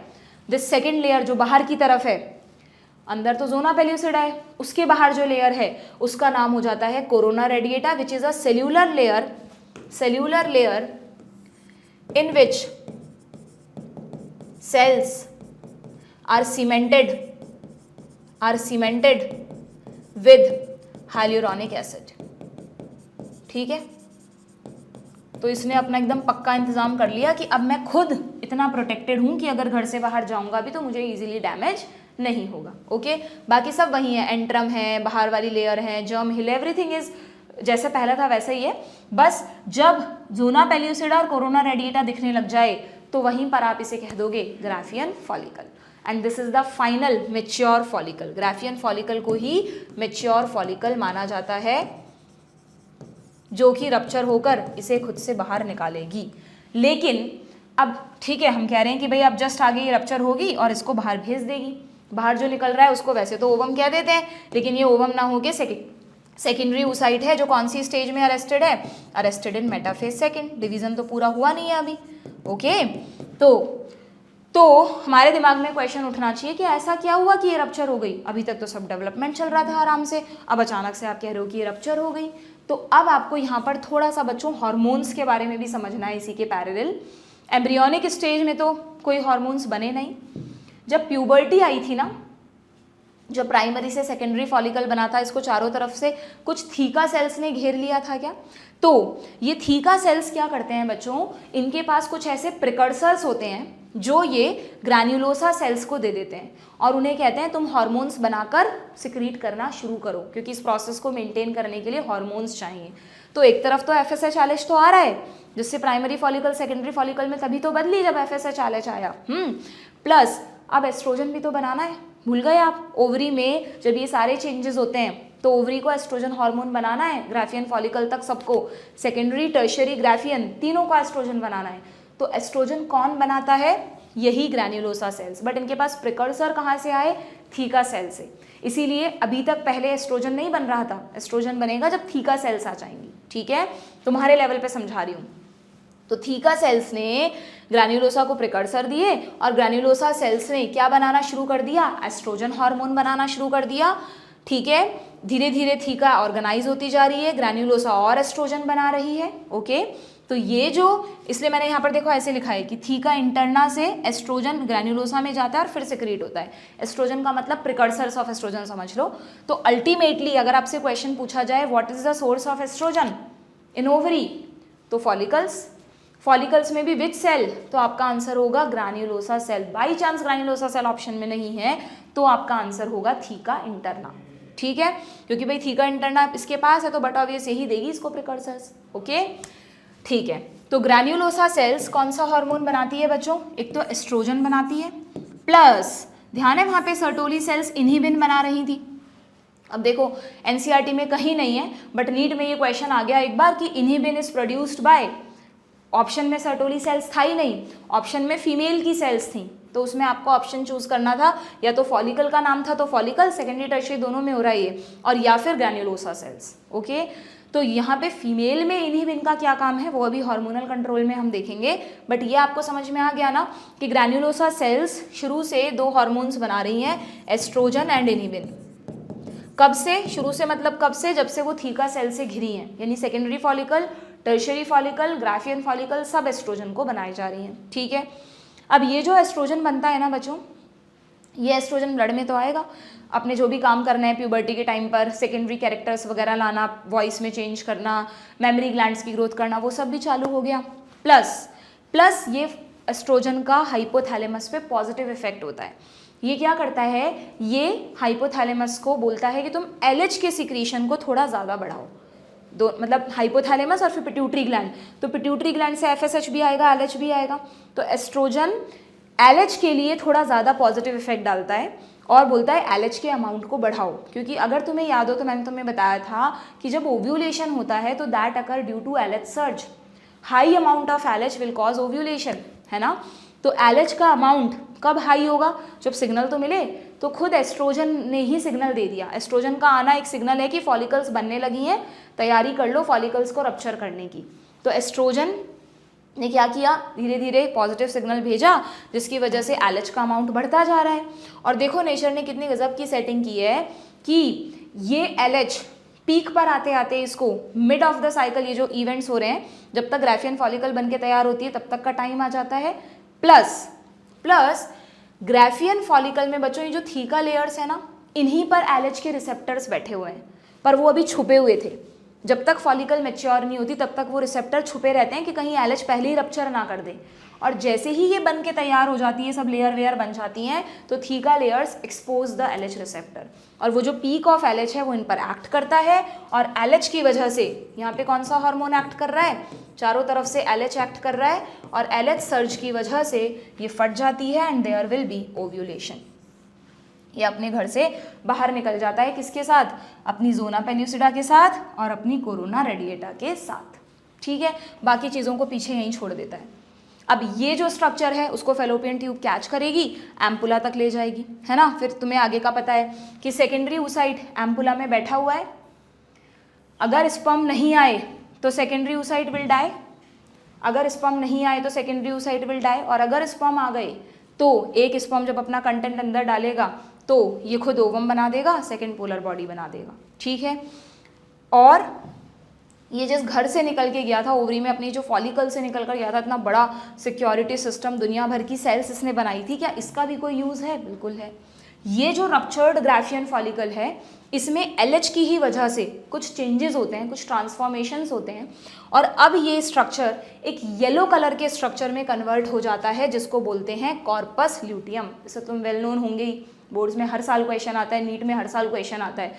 this second layer जो बाहर की तरफ है, अंदर तो जोना पेल्यूसिडा है, उसके बाहर जो लेयर है उसका नाम हो जाता है corona radiata, which is a cellular layer in which cells are cemented with hyaluronic acid, ठीक है। तो इसने अपना एकदम पक्का इंतजाम कर लिया कि अब मैं खुद इतना प्रोटेक्टेड हूं कि अगर घर से बाहर जाऊंगा भी तो मुझे इजीली डैमेज नहीं होगा, ओके। बाकी सब वही है, एंट्रम है, बाहर वाली लेयर है, जर्म हिल, एवरीथिंग इज जैसे पहला था वैसे ही है। बस जब जोना पेल्यूसिडा और कोरोना रेडिएटा दिखने लग जाए तो वहीं पर आप इसे कह दोगे Graafian follicle, and this is the final mature follicle. Graafian follicle को ही मेच्योर फॉलिकल माना जाता है, जो कि रप्चर होकर इसे खुद से बाहर निकालेगी। लेकिन अब ठीक है, हम कह रहे हैं कि भाई अब जस्ट आगे ये रप्चर होगी और इसको बाहर भेज देगी। बाहर जो निकल रहा है उसको वैसे तो ओवम कह देते हैं, लेकिन ये ओवम ना होके सेकेंडरी oocyte है, जो कौन सी स्टेज में अरेस्टेड है, arrested in metaphase second. Division तो पूरा हुआ नहीं है अभी, ओके। तो हमारे दिमाग में क्वेश्चन उठना चाहिए कि ऐसा क्या हुआ कि ये रप्चर हो गई। अभी तक तो सब डेवलपमेंट चल रहा था आराम से, अब अचानक से आप कह रहे हो कि ये रप्चर हो गई। तो अब आपको यहाँ पर थोड़ा सा बच्चों हार्मोन्स के बारे में भी समझना है इसी के पैरेलल। एम्ब्रियोनिक स्टेज में तो कोई हार्मोन्स बने नहीं। जब प्यूबर्टी आई थी ना, जो प्राइमरी से सेकेंडरी फॉलिकल बना था, इसको चारों तरफ से कुछ थीका सेल्स ने घेर लिया था क्या। तो ये थीका सेल्स क्या करते हैं बच्चों, इनके पास कुछ ऐसे प्रिकर्सर्स होते हैं जो ये ग्रैन्युलोसा सेल्स को दे देते हैं और उन्हें कहते हैं तुम हार्मोन्स बनाकर सिक्रीट करना शुरू करो, क्योंकि इस प्रोसेस को मेंटेन करने के लिए हार्मोन्स चाहिए। तो एक तरफ तो FSH तो आ रहा है, जिससे प्राइमरी फॉलिकल सेकेंडरी फॉलिकल में तभी तो बदली जब FSH आया, प्लस अब एस्ट्रोजन भी तो बनाना है। भूल गए आप, ओवरी में जब ये सारे चेंजेस होते हैं तो ओवरी को एस्ट्रोजन हार्मोन बनाना है, ग्राफियन फॉलिकल तक सबको, सेकेंडरी टर्शियरी ग्राफियन तीनों को एस्ट्रोजन बनाना है। तो एस्ट्रोजन कौन बनाता है, यही ग्रैन्युलोसा सेल्स, बट इनके पास प्रिकर्सर कहाँ से आए, थीका सेल से। इसीलिए अभी तक पहले एस्ट्रोजन नहीं बन रहा था, एस्ट्रोजन बनेगा जब थीका सेल्स आ जाएंगी, ठीक है। तुम्हारे लेवल पे समझा रही हूँ। तो थीका सेल्स ने ग्रैन्युलोसा को प्रिकर्सर दिए और ग्रैन्युलोसा सेल्स ने क्या बनाना शुरू कर दिया, एस्ट्रोजन हार्मोन बनाना शुरू कर दिया, ठीक है। धीरे धीरे थीका ऑर्गेनाइज होती जा रही है, ग्रैन्युलोसा और एस्ट्रोजन बना रही है, ओके। तो ये जो, इसलिए मैंने यहाँ पर देखो ऐसे लिखा है कि थीका इंटरना से एस्ट्रोजन ग्रैन्युलोसा में जाता है और फिर सिक्रीट होता है। एस्ट्रोजन का मतलब प्रिकर्सर्स ऑफ एस्ट्रोजन समझ लो। तो अल्टीमेटली अगर आपसे क्वेश्चन पूछा जाए what is the source of estrogen in ovary, तो फॉलिकल्स में भी विच सेल, तो आपका आंसर होगा granulosa cell. By chance granulosa cell option में नहीं है तो आपका आंसर होगा थीका इंटरना, ठीक है। क्योंकि भाई थीका इंटरना इसके पास है तो बट ऑब्वियस यही देगी इसको प्रिकर्सर्स, ओके, ठीक है। तो ग्रैन्युलोसा सेल्स कौन सा हार्मोन बनाती है बच्चों, एक तो एस्ट्रोजन बनाती है, प्लस ध्यान है वहाँ पे सर्टोली सेल्स इनहिबिन बना रही थी। अब देखो एनसीईआरटी में कहीं नहीं है बट नीट में ये क्वेश्चन आ गया एक बार कि inhibin is produced by, option में सर्टोली सेल्स था ही नहीं, ऑप्शन में फीमेल की सेल्स थी, तो उसमें आपको ऑप्शन चूज करना था, या तो फॉलिकल का नाम था तो फॉलिकल, सेकेंडरी टर्शियरी दोनों में हो रहा है ये, और या फिर ग्रैन्युलोसा सेल्स, ओके। तो यहाँ पे फीमेल में इनहिबिन का क्या काम है वो अभी हार्मोनल कंट्रोल में हम देखेंगे, बट ये आपको समझ में आ गया ना कि ग्रैन्युलोसा सेल्स शुरू से दो हार्मोन्स बना रही हैं, एस्ट्रोजन एंड इनहिबिन। कब से, शुरू से मतलब कब से, जब से वो थीका सेल से घिरी हैं, यानी secondary follicle, tertiary follicle, Graafian follicle सब एस्ट्रोजन को बनाई जा रही हैं, ठीक है। अब ये जो एस्ट्रोजन बनता है ना बच्चों, ये एस्ट्रोजन ब्लड में तो आएगा, अपने जो भी काम करना है प्यूबर्टी के टाइम पर, सेकेंडरी कैरेक्टर्स वगैरह लाना, वॉइस में चेंज करना, मेमोरी ग्लैंड्स की ग्रोथ करना, वो सब भी चालू हो गया। प्लस ये एस्ट्रोजन का हाइपोथैलेमस पे पॉजिटिव इफेक्ट होता है। ये क्या करता है, ये हाइपोथैलेमस को बोलता है कि तुम LH के सिक्रीशन को थोड़ा ज़्यादा बढ़ाओ, दो मतलब हाइपोथैलेमस और फिर पिट्यूटरी ग्लैंड, तो पिट्यूटरी ग्लैंड से FSH भी आएगा, LH भी आएगा, तो एस्ट्रोजन LH के लिए थोड़ा ज़्यादा पॉजिटिव इफेक्ट डालता है और बोलता है LH के अमाउंट को बढ़ाओ, क्योंकि अगर तुम्हें याद हो तो मैंने तुम्हें बताया था कि जब ओव्यूलेशन होता है तो that occur due to LH surge, high amount of LH will cause ovulation, है ना। तो LH का अमाउंट कब हाई होगा, जब सिग्नल तो मिले, तो खुद एस्ट्रोजन ने ही सिग्नल दे दिया। एस्ट्रोजन का आना एक सिग्नल है कि फॉलिकल्स बनने लगी हैं, तैयारी कर लो फॉलिकल्स को रप्चर करने की। तो एस्ट्रोजन ने क्या किया, धीरे धीरे पॉजिटिव सिग्नल भेजा, जिसकी वजह से LH का अमाउंट बढ़ता जा रहा है। और देखो नेचर ने कितनी गजब की सेटिंग की है कि ये LH पीक पर आते आते इसको मिड ऑफ द साइकिल, ये जो इवेंट्स हो रहे हैं, जब तक ग्राफियन फॉलिकल बन के तैयार होती है तब तक का टाइम आ जाता है। प्लस ग्राफियन फॉलिकल में बच्चों ये जो थीका लेयर्स है ना, इन्हीं पर LH के रिसेप्टर्स बैठे हुए हैं, पर वो अभी छुपे हुए थे। जब तक फॉलिकल मैच्योर नहीं होती तब तक वो रिसेप्टर छुपे रहते हैं कि कहीं LH पहले ही रप्चर ना कर दे। और जैसे ही ये बन के तैयार हो जाती है, सब लेयर वेयर बन जाती हैं, तो theca layers expose the LH receptor, और वो जो पीक ऑफ LH है वो इन पर एक्ट करता है। और LH की वजह से यहाँ पे कौन सा हार्मोन एक्ट कर रहा है, चारों तरफ से LH एक्ट कर रहा है, और LH सर्ज की वजह से ये फट जाती है and there will be ovulation. ये अपने घर से बाहर निकल जाता है, किसके साथ, अपनी जोना पेल्यूसिडा के साथ और अपनी कोरोना रेडिएटा के साथ। ठीक है, बाकी चीज़ों को पीछे यहीं छोड़ देता है। अब ये जो स्ट्रक्चर है उसको फेलोपियन ट्यूब कैच करेगी, एम्पुला तक ले जाएगी, है ना। फिर तुम्हें आगे का पता है कि सेकेंडरी oocyte एम्पुला में बैठा हुआ है, अगर स्पर्म नहीं आए तो सेकेंडरी oocyte विल डाई, अगर स्पर्म नहीं आए तो सेकेंडरी oocyte विल डाई, और अगर स्पर्म आ गए तो एक स्पर्म जब अपना कंटेंट अंदर डालेगा तो ये खुद ओवम बना देगा, सेकेंड पोलर बॉडी बना देगा। ठीक है, और ये जिस घर से निकल के गया था ओवरी में, अपनी जो फॉलिकल से निकल कर गया था, इतना बड़ा सिक्योरिटी सिस्टम, दुनिया भर की सेल्स इसने बनाई थी, क्या इसका भी कोई यूज़ है, बिल्कुल है। ये जो रप्चर्ड ग्राफियन फॉलिकल है, इसमें LH की ही वजह से कुछ चेंजेस होते हैं, कुछ ट्रांसफॉर्मेशंस होते हैं, और अब ये स्ट्रक्चर एक येलो कलर के स्ट्रक्चर में कन्वर्ट हो जाता है, जिसको बोलते हैं कॉर्पस ल्यूटियम। जैसे तुम वेल नोन होंगे ही, बोर्ड्स में हर साल क्वेश्चन आता है, नीट में हर साल क्वेश्चन आता है,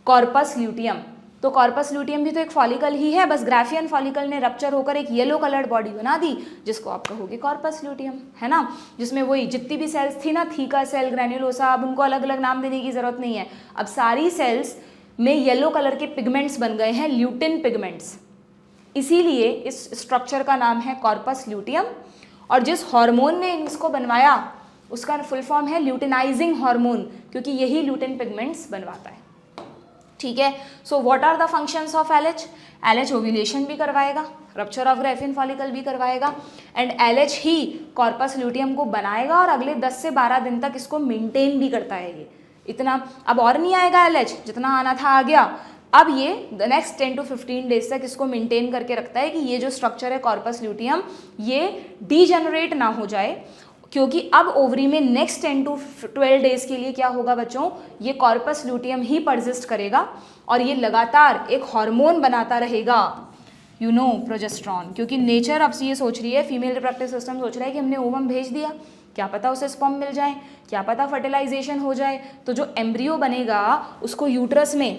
कॉर्पस ल्यूटियम। तो कॉर्पस ल्यूटियम भी तो एक फॉलिकल ही है, बस ग्राफियन फॉलिकल ने रप्चर होकर एक येलो कलर्ड बॉडी बना दी, जिसको आप कहोगे कॉर्पस ल्यूटियम, है ना। जिसमें वही जितनी भी सेल्स थी ना, थीका सेल, ग्रैन्युलोसा, अब उनको अलग अलग नाम देने की जरूरत नहीं है, अब सारी सेल्स में येलो कलर के पिगमेंट्स बन गए हैं, ल्यूटिन पिगमेंट्स, इसीलिए इस स्ट्रक्चर का नाम है कॉर्पस ल्यूटियम। और जिस हार्मोन ने इसको बनवाया उसका फुल फॉर्म है ल्यूटिनाइजिंग हार्मोन, क्योंकि यही ल्यूटिन पिगमेंट्स बनवाता है। ठीक है, so what are the functions of LH? LH ovulation भी करवाएगा, रप्चर ऑफ ग्राफियन फॉलिकल भी करवाएगा, एंड LH ही कॉर्पस ल्यूटियम को बनाएगा और अगले 10 से 12 दिन तक इसको मेंटेन भी करता है। ये इतना अब और नहीं आएगा LH, जितना आना था आ गया। अब ये द नेक्स्ट 10 to 15 डेज तक इसको मेंटेन करके रखता है कि ये जो स्ट्रक्चर है कॉर्पस ल्यूटियम, ये डीजेनरेट ना हो जाए, क्योंकि अब ओवरी में नेक्स्ट 10 to 12 डेज के लिए क्या होगा बच्चों, ये कॉर्पस ल्यूटियम ही परसिस्ट करेगा और ये लगातार एक हार्मोन बनाता रहेगा, यू नो, प्रोजेस्टेरॉन। क्योंकि नेचर अब ये सोच रही है, फीमेल रिप्रोडक्टिव सिस्टम सोच रहा है कि हमने ओवम भेज दिया, क्या पता उसे स्पर्म मिल जाए, क्या पता फर्टिलाइजेशन हो जाए, तो जो एम्ब्रियो बनेगा उसको यूट्रस में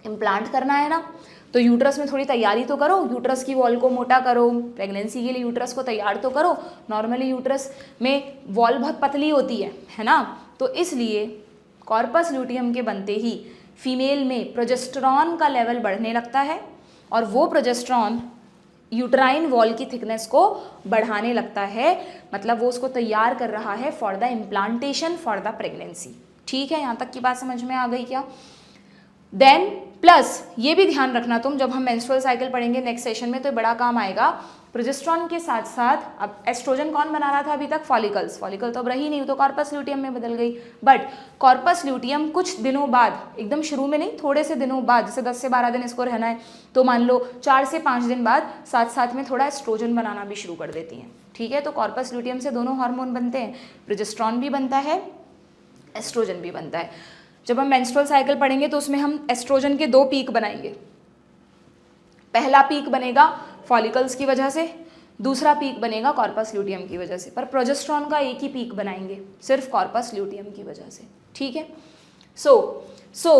इम्प्लांट करना है ना, तो यूट्रस में थोड़ी तैयारी तो करो, यूट्रस की वॉल को मोटा करो, प्रेगनेंसी के लिए यूट्रस को तैयार तो करो। नॉर्मली यूट्रस में वॉल बहुत पतली होती है ना, तो इसलिए कॉर्पस ल्यूटियम के बनते ही फीमेल में प्रोजेस्टेरॉन का लेवल बढ़ने लगता है, और वो प्रोजेस्टेरॉन यूट्राइन वॉल की थिकनेस को बढ़ाने लगता है, मतलब वो उसको तैयार कर रहा है for the implantation for the pregnancy. ठीक है, यहाँ तक की बात समझ में आ गई क्या? देन प्लस ये भी ध्यान रखना तुम, जब हम मेंस्ट्रुअल साइकिल पढ़ेंगे नेक्स्ट सेशन में तो बड़ा काम आएगा, प्रोजेस्टेरॉन के साथ साथ अब एस्ट्रोजन कौन बना रहा था अभी तक? फॉलिकल्स। फॉलिकल तो अब रही नहीं, तो कॉर्पस ल्यूटियम में बदल गई। बट कॉर्पस ल्यूटियम कुछ दिनों बाद, एकदम शुरू में नहीं, थोड़े से दिनों बाद, जैसे 10 से 12 दिन इसको रहना है, तो मान लो 4 से 5 दिन बाद साथ साथ में थोड़ा एस्ट्रोजन बनाना भी शुरू कर देती हैं। ठीक है, तो कॉर्पस ल्यूटियम से दोनों हार्मोन बनते हैं, प्रोजेस्टेरॉन भी बनता है, एस्ट्रोजन भी बनता है। जब हम मेंस्ट्रुअल साइकिल पढ़ेंगे तो उसमें हम एस्ट्रोजन के 2 पीक बनाएंगे। पहला पीक बनेगा फॉलिकल्स की वजह से, दूसरा पीक बनेगा कॉर्पस ल्यूटियम की वजह से, पर प्रोजेस्टेरॉन का एक ही पीक बनाएंगे सिर्फ कॉर्पस ल्यूटियम की वजह से। ठीक है, सो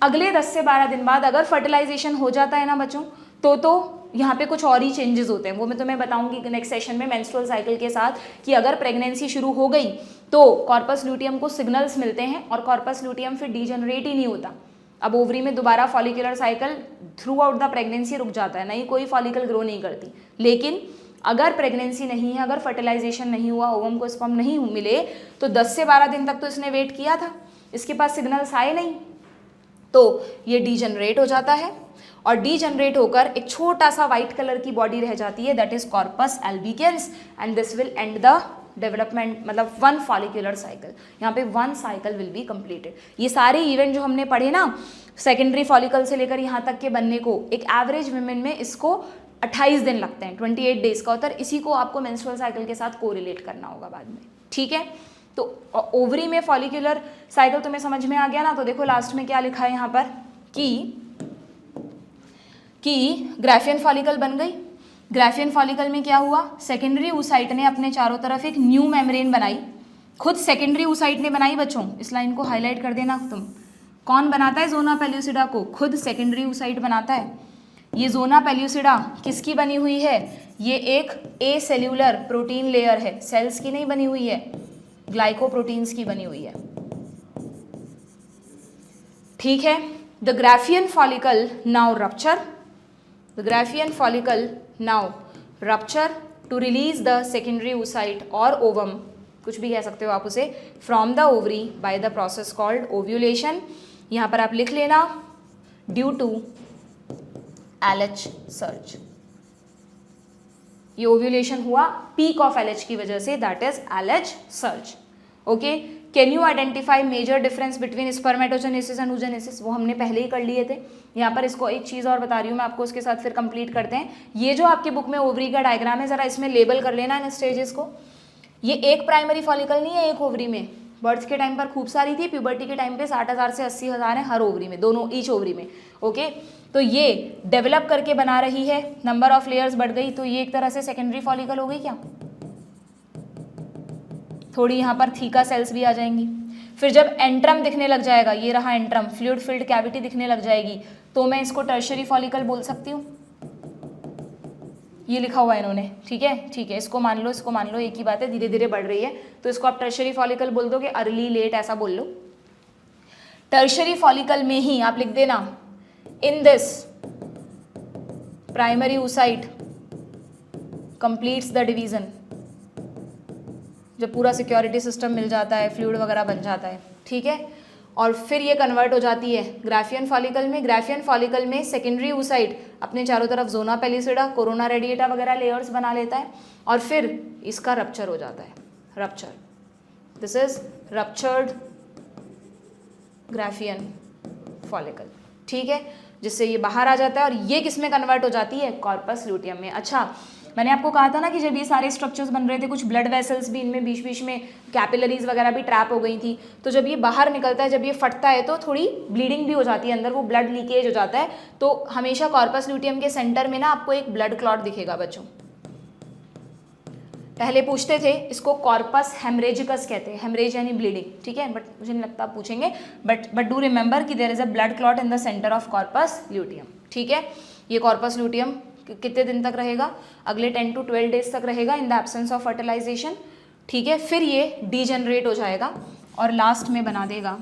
अगले 10 से 12 दिन बाद अगर फर्टिलाइजेशन हो जाता है ना बच्चों, तो यहाँ पे कुछ और ही चेंजेस होते हैं, वो मैं तुम्हें बताऊंगी नेक्स्ट सेशन में मेंस्ट्रुअल साइकिल के साथ, कि अगर प्रेगनेंसी शुरू हो गई तो कॉर्पस ल्यूटियम को सिग्नल्स मिलते हैं और कॉर्पस ल्यूटियम फिर डीजनरेट ही नहीं होता। अब ओवरी में दोबारा follicular cycle through out the pregnancy रुक जाता है, नई कोई फॉलिकल ग्रो नहीं करती। लेकिन अगर प्रेगनेंसी नहीं है, अगर फर्टिलाइजेशन नहीं हुआ, ओवम को स्पर्म नहीं मिले, तो 10 से 12 दिन तक तो इसने वेट किया था, इसके पास सिग्नल्स आए नहीं, तो ये डीजनरेट हो जाता है और डीजनरेट होकर एक छोटा सा व्हाइट कलर की बॉडी रह जाती है, that is corpus albicans, and this will and the development, मतलब 1 फॉलिकुलर साइकिल। यहाँ पे 1 साइकिल विल बी कंप्लीटेड। ये सारे इवेंट जो हमने पढ़े ना, सेकेंडरी फॉलिकल से लेकर यहाँ तक के बनने को, एक एवरेज वुमेन में इसको 28 दिन लगते हैं, 28 डेज का होता है। इसी को आपको मेंस्ट्रुअल साइकिल के साथ कोरिलेट करना होगा बाद में, ठीक है। तो ओवरी में फॉलिकुलर साइकिल तुम्हें समझ में आ गया ना। तो देखो लास्ट में क्या लिखा है यहाँ पर कि ग्राफियन फॉलिकल बन गई। ग्राफियन फॉलिकल में क्या हुआ, सेकेंडरी oocyte ने अपने चारों तरफ एक न्यू मेम्ब्रेन बनाई, खुद सेकेंडरी oocyte ने बनाई बच्चों, इस लाइन को हाईलाइट कर देना तुम। कौन बनाता है जोना पेल्यूसिडा को, खुद सेकेंडरी oocyte बनाता है। ये जोना पेल्यूसिडा किसकी बनी हुई है, ये एक ए सेल्यूलर प्रोटीन लेयर है, सेल्स की नहीं बनी हुई है, ग्लाइकोप्रोटीन्स की बनी हुई है, ठीक है। The graafian follicle now rupture, the graafian follicle now rupture to release the secondary oocyte और ओवम, कुछ भी कह सकते हो आप उसे, from the ovary by the process called ovulation. यहाँ पर आप लिख लेना ड्यू टू LH सर्ज। ये ओव्यूलेशन हुआ पीक ऑफ LH की वजह से, that is LH surge. Okay, can you identify major difference between spermatogenesis and oogenesis, वो हमने पहले ही कर लिए थे। यहाँ पर इसको एक चीज़ और बता रही हूँ मैं आपको, उसके साथ फिर कंप्लीट करते हैं। ये जो आपके बुक में ओवरी का डायग्राम है, जरा इसमें लेबल कर लेना इन स्टेजेस को। ये एक प्राइमरी फॉलिकल नहीं है एक ओवरी में, बर्थ के टाइम पर खूब सारी थी, प्यूबर्टी के टाइम पे 60,000 से 80,000 है हर ओवरी में, दोनों ईच ओवरी में। ओके, तो ये डेवलप करके बना रही है, नंबर ऑफ लेयर्स बढ़ गई, तो ये एक तरह से सेकेंडरी फॉलिकल हो गई क्या। थोड़ी यहाँ पर थीका सेल्स भी आ जाएंगी। फिर जब एंट्रम दिखने लग जाएगा, ये रहा एंट्रम, फ्लूइड फिल्ड कैविटी दिखने लग जाएगी, तो मैं इसको टर्शरी फॉलिकल बोल सकती हूँ। ये लिखा हुआ है इन्होंने, ठीक है, ठीक है, इसको मान लो, इसको मान लो, एक ही बात है, धीरे धीरे बढ़ रही है, तो इसको आप टर्शरी फॉलिकल बोल दोगे, अर्ली लेट ऐसा बोल लो। टर्शरी फॉलिकल में ही आप लिख देना in this primary oocyte completes the division, जब पूरा सिक्योरिटी सिस्टम मिल जाता है, फ्लूइड वगैरह बन जाता है, ठीक है, और फिर ये कन्वर्ट हो जाती है ग्राफियन फॉलिकल में। ग्राफियन फॉलिकल में सेकेंडरी oocyte अपने चारों तरफ जोना पेलिसिडा, कोरोना रेडिएटा वगैरह लेयर्स बना लेता है, और फिर इसका रप्चर हो जाता है, rupture, this is ruptured Graafian follicle, ठीक है, जिससे ये बाहर आ जाता है, और ये किस में कन्वर्ट हो जाती है, कॉर्पस ल्यूटियम में। अच्छा, मैंने आपको कहा था ना कि जब ये सारे स्ट्रक्चर्स बन रहे थे, कुछ ब्लड वेसल्स भी इनमें बीच बीच में, कैपिलरीज वगैरह भी ट्रैप हो गई थी, तो जब ये बाहर निकलता है, जब ये फटता है, तो थोड़ी ब्लीडिंग भी हो जाती है अंदर, वो ब्लड लीकेज हो जाता है। तो हमेशा कॉर्पस ल्यूटियम के सेंटर में ना आपको एक ब्लड क्लॉट दिखेगा बच्चों। पहले पूछते थे, इसको कॉर्पस हेमरेजिकस कहते हैं, हेमरेज यानी ब्लीडिंग, ठीक है, बट मुझे नहीं लगता पूछेंगे, बट डू रिमेंबर कि there is a blood clot in the centre of corpus luteum, ठीक है। ये कॉर्पस ल्यूटियम कितने दिन तक रहेगा, अगले 10 to 12 डेज तक रहेगा in the absence of fertilization, ठीक है। फिर ये डीजनरेट हो जाएगा और लास्ट में बना देगा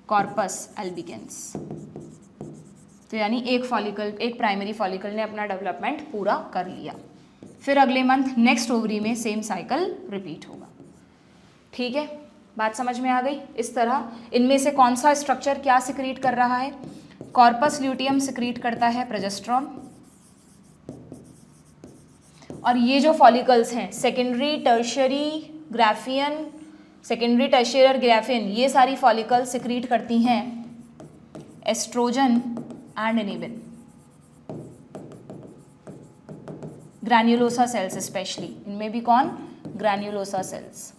कॉर्पस एल्बिकेंस। तो यानी एक फॉलिकल, एक प्राइमरी फॉलिकल ने अपना डेवलपमेंट पूरा कर लिया। फिर अगले मंथ नेक्स्ट ओवरी में सेम साइकिल रिपीट होगा, ठीक है, बात समझ में आ गई। इस तरह इनमें से कौन सा स्ट्रक्चर क्या सिक्रीट कर रहा है, कॉर्पस ल्यूटियम सिक्रीट करता है प्रोजेस्टेरोन, और ये जो फॉलिकल्स हैं secondary tertiary graafian, secondary tertiary और ग्राफियन, ये सारी फॉलिकल सिक्रीट करती हैं estrogen and inhibin, granulosa cells specially, इनमें भी कौन, ग्रैन्युलोसा सेल्स।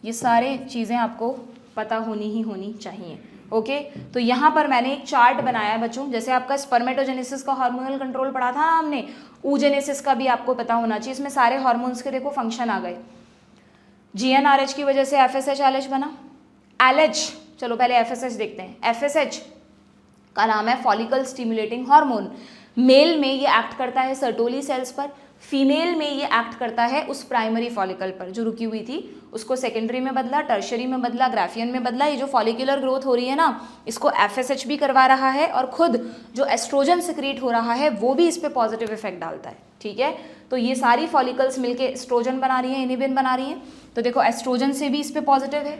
ये सारे चीज़ें आपको पता होनी ही होनी चाहिए, ओके। तो यहाँ पर मैंने एक चार्ट बनाया बच्चों, जैसे आपका स्पर्मेटोजेनेसिस का हार्मोनल कंट्रोल पढ़ा था ना हमने, oogenesis का भी आपको पता होना चाहिए। इसमें सारे हार्मोन्स के देखो फंक्शन आ गए। GnRH की वजह से FSH LH बना, LH, चलो पहले FSH देखते हैं। FSH का नाम है फॉलिकल स्टिमुलेटिंग हार्मोन। मेल में ये एक्ट करता है सर्टोली सेल्स पर, फीमेल में ये एक्ट करता है उस प्राइमरी फॉलिकल पर जो रुकी हुई थी, उसको सेकेंडरी में बदला, टर्शरी में बदला, ग्राफियन में बदला। ये जो फॉलिकुलर ग्रोथ हो रही है ना, इसको एफएसएच भी करवा रहा है और खुद जो एस्ट्रोजन सिक्रीट हो रहा है वो भी इस पर पॉजिटिव इफेक्ट डालता है। ठीक है, तो ये सारी फॉलिकल्स मिलके एस्ट्रोजन बना रही हैं, इनिबिन बना रही हैं। तो देखो एस्ट्रोजन से भी इस पर पॉजिटिव है,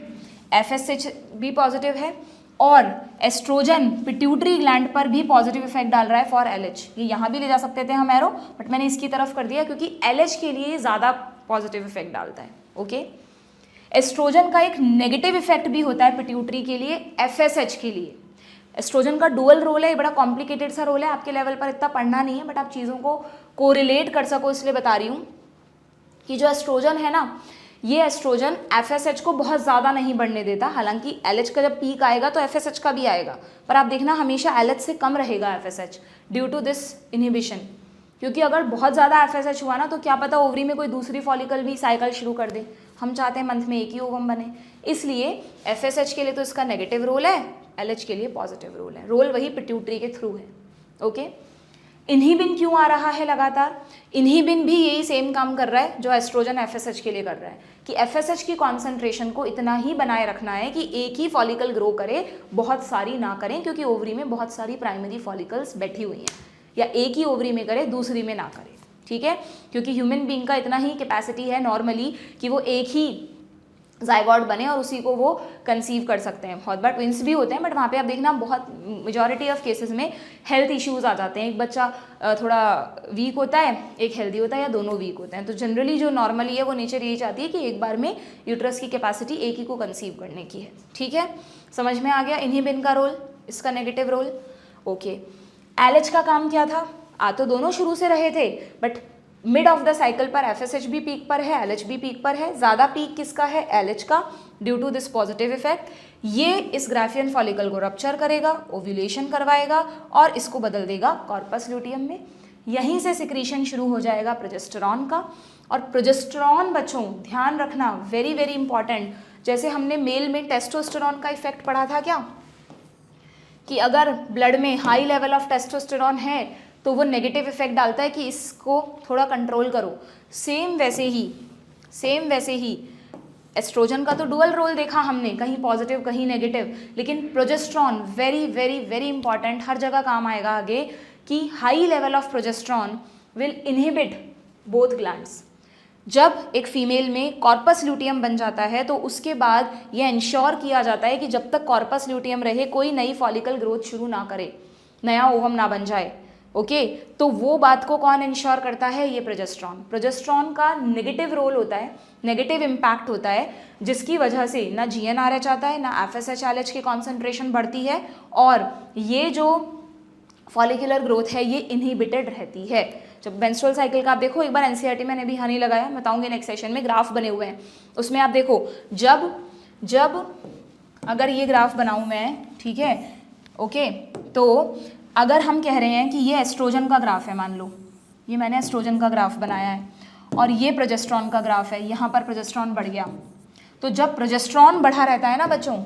एफएसएच भी पॉजिटिव है, और एस्ट्रोजन पिट्यूटरी ग्लैंड पर भी पॉजिटिव इफेक्ट डाल रहा है फॉर एलएच। ये यहाँ भी ले जा सकते थे हम एरो, बट मैंने इसकी तरफ कर दिया क्योंकि एलएच के लिए ज़्यादा पॉजिटिव इफेक्ट डालता है। ओके, एस्ट्रोजन का एक नेगेटिव इफेक्ट भी होता है पिट्यूटरी के लिए, एफएसएच के लिए। एस्ट्रोजन का डुअल रोल है, बड़ा कॉम्प्लिकेटेड सा रोल है, आपके लेवल पर इतना पढ़ना नहीं है, बट आप चीज़ों को कोरिलेट कर सको इसलिए बता रही हूँ कि जो एस्ट्रोजन है ना, ये एस्ट्रोजन एफएसएच को बहुत ज़्यादा नहीं बढ़ने देता। हालांकि एलएच का जब पीक आएगा तो एफएसएच का भी आएगा, पर आप देखना हमेशा एलएच से कम रहेगा FSH due to this inhibition. क्योंकि अगर बहुत ज़्यादा एफएसएच हुआ ना तो क्या पता ओवरी में कोई दूसरी फॉलिकल भी साइकिल शुरू कर दे। हम चाहते हैं मंथ में एक ही ओवम बने, इसलिए एफएसएच के लिए तो इसका नेगेटिव रोल है, एलएच के लिए पॉजिटिव रोल है। रोल वही पिट्यूटरी के थ्रू है। ओके, इनहिबिन क्यों आ रहा है लगातार? इनहिबिन भी यही सेम काम कर रहा है जो एस्ट्रोजन एफएसएच के लिए कर रहा है, कि एफएसएच की कॉन्सेंट्रेशन को इतना ही बनाए रखना है कि एक ही फॉलिकल ग्रो करे, बहुत सारी ना करें, क्योंकि ओवरी में बहुत सारी प्राइमरी फॉलिकल्स बैठी हुई हैं, या एक ही ओवरी में करे दूसरी में ना करे। ठीक है, क्योंकि ह्यूमन बींग का इतना ही कैपेसिटी है नॉर्मली कि वो एक ही जाइगोट बने और उसी को वो कंसीव कर सकते हैं। बहुत बार ट्विंस भी होते हैं, बट वहाँ पे आप देखना बहुत मेजॉरिटी ऑफ केसेस में हेल्थ इश्यूज आ जाते हैं। एक बच्चा थोड़ा वीक होता है, एक हेल्दी होता है, या दोनों वीक होते हैं। तो जनरली जो नॉर्मली है वो नेचर यही चाहती है कि एक बार में यूट्रस की कैपेसिटी एक ही को कंसीव करने की है। ठीक है, समझ में आ गया इनहिबिन का रोल, इसका नेगेटिव रोल। ओके, एलएच का काम क्या था? आ तो दोनों शुरू से रहे थे, but mid of the cycle पर एफएसएच भी पीक पर है, एलएच भी पीक पर है। ज़्यादा पीक किसका है? एलएच का, due to this positive effect. ये इस ग्राफियन फॉलिकल को रप्चर करेगा, ओव्यूलेशन करवाएगा और इसको बदल देगा कॉर्पस ल्यूटियम में। यहीं से सिक्रीशन शुरू हो जाएगा प्रोजेस्टेरॉन का। और प्रोजेस्टेरॉन बच्चों ध्यान रखना, वेरी वेरी इंपॉर्टेंट, जैसे हमने मेल में टेस्टोस्टेरॉन का इफेक्ट पढ़ा था क्या, कि अगर ब्लड में हाई लेवल ऑफ टेस्टोस्टेरॉन है तो वो नेगेटिव इफेक्ट डालता है कि इसको थोड़ा कंट्रोल करो। सेम वैसे ही एस्ट्रोजन का तो डुअल रोल देखा हमने, कहीं पॉजिटिव कहीं नेगेटिव, लेकिन progesterone very very very important, हर जगह काम आएगा आगे, कि high level of progesterone will inhibit both glands. जब एक फीमेल में कॉर्पस ल्यूटियम बन जाता है तो उसके बाद यह इंश्योर किया जाता है कि जब तक कॉर्पस ल्यूटियम रहे कोई नई फॉलिकल ग्रोथ शुरू ना करे, नया ओवम ना बन जाए। ओके, तो वो बात को कौन इंश्योर करता है? ये प्रोजेस्ट्रॉन। प्रोजेस्ट्रॉन का नेगेटिव रोल होता है, नेगेटिव इम्पैक्ट होता है, जिसकी वजह से ना जीएनआरएच आता है, ना एफएसएच एलएच की कॉन्सेंट्रेशन बढ़ती है, और ये जो फॉलिकुलर ग्रोथ है ये इनहिबिटेड रहती है। जब मेंस्ट्रुअल साइकिल का आप देखो, एक बार एनसीईआरटी मैंने भी नहीं लगाया, बताऊंगी नेक्स्ट सेशन में, ग्राफ बने हुए हैं उसमें आप देखो, जब अगर ये ग्राफ बनाऊं मैं, ठीक है, ओके, तो अगर हम कह रहे हैं कि ये एस्ट्रोजन का ग्राफ है, मान लो ये मैंने एस्ट्रोजन का ग्राफ बनाया है और ये प्रोजेस्ट्रॉन का ग्राफ है, यहाँ पर प्रोजेस्ट्रॉन बढ़ गया, तो जब प्रोजेस्ट्रॉन बढ़ा रहता है ना बच्चों,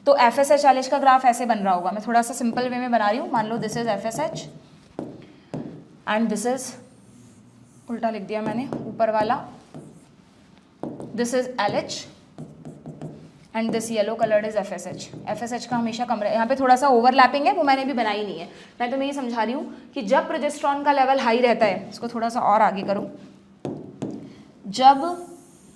तो एफएसएच एलएच का ग्राफ ऐसे बन रहा होगा। मैं थोड़ा सा सिंपल वे में बना रही हूँ, मान लो this is FSH and this is, उल्टा लिख दिया मैंने ऊपर वाला, this is LH and this yellow coloured is FSH. FSH का हमेशा कम रहे, यहाँ पे थोड़ा सा ओवरलैपिंग है, वो मैंने भी बनाई नहीं है, मैं तो ये समझा रही हूँ कि जब प्रोजेस्ट्रॉन का लेवल हाई रहता है, इसको थोड़ा सा और आगे करूँ, जब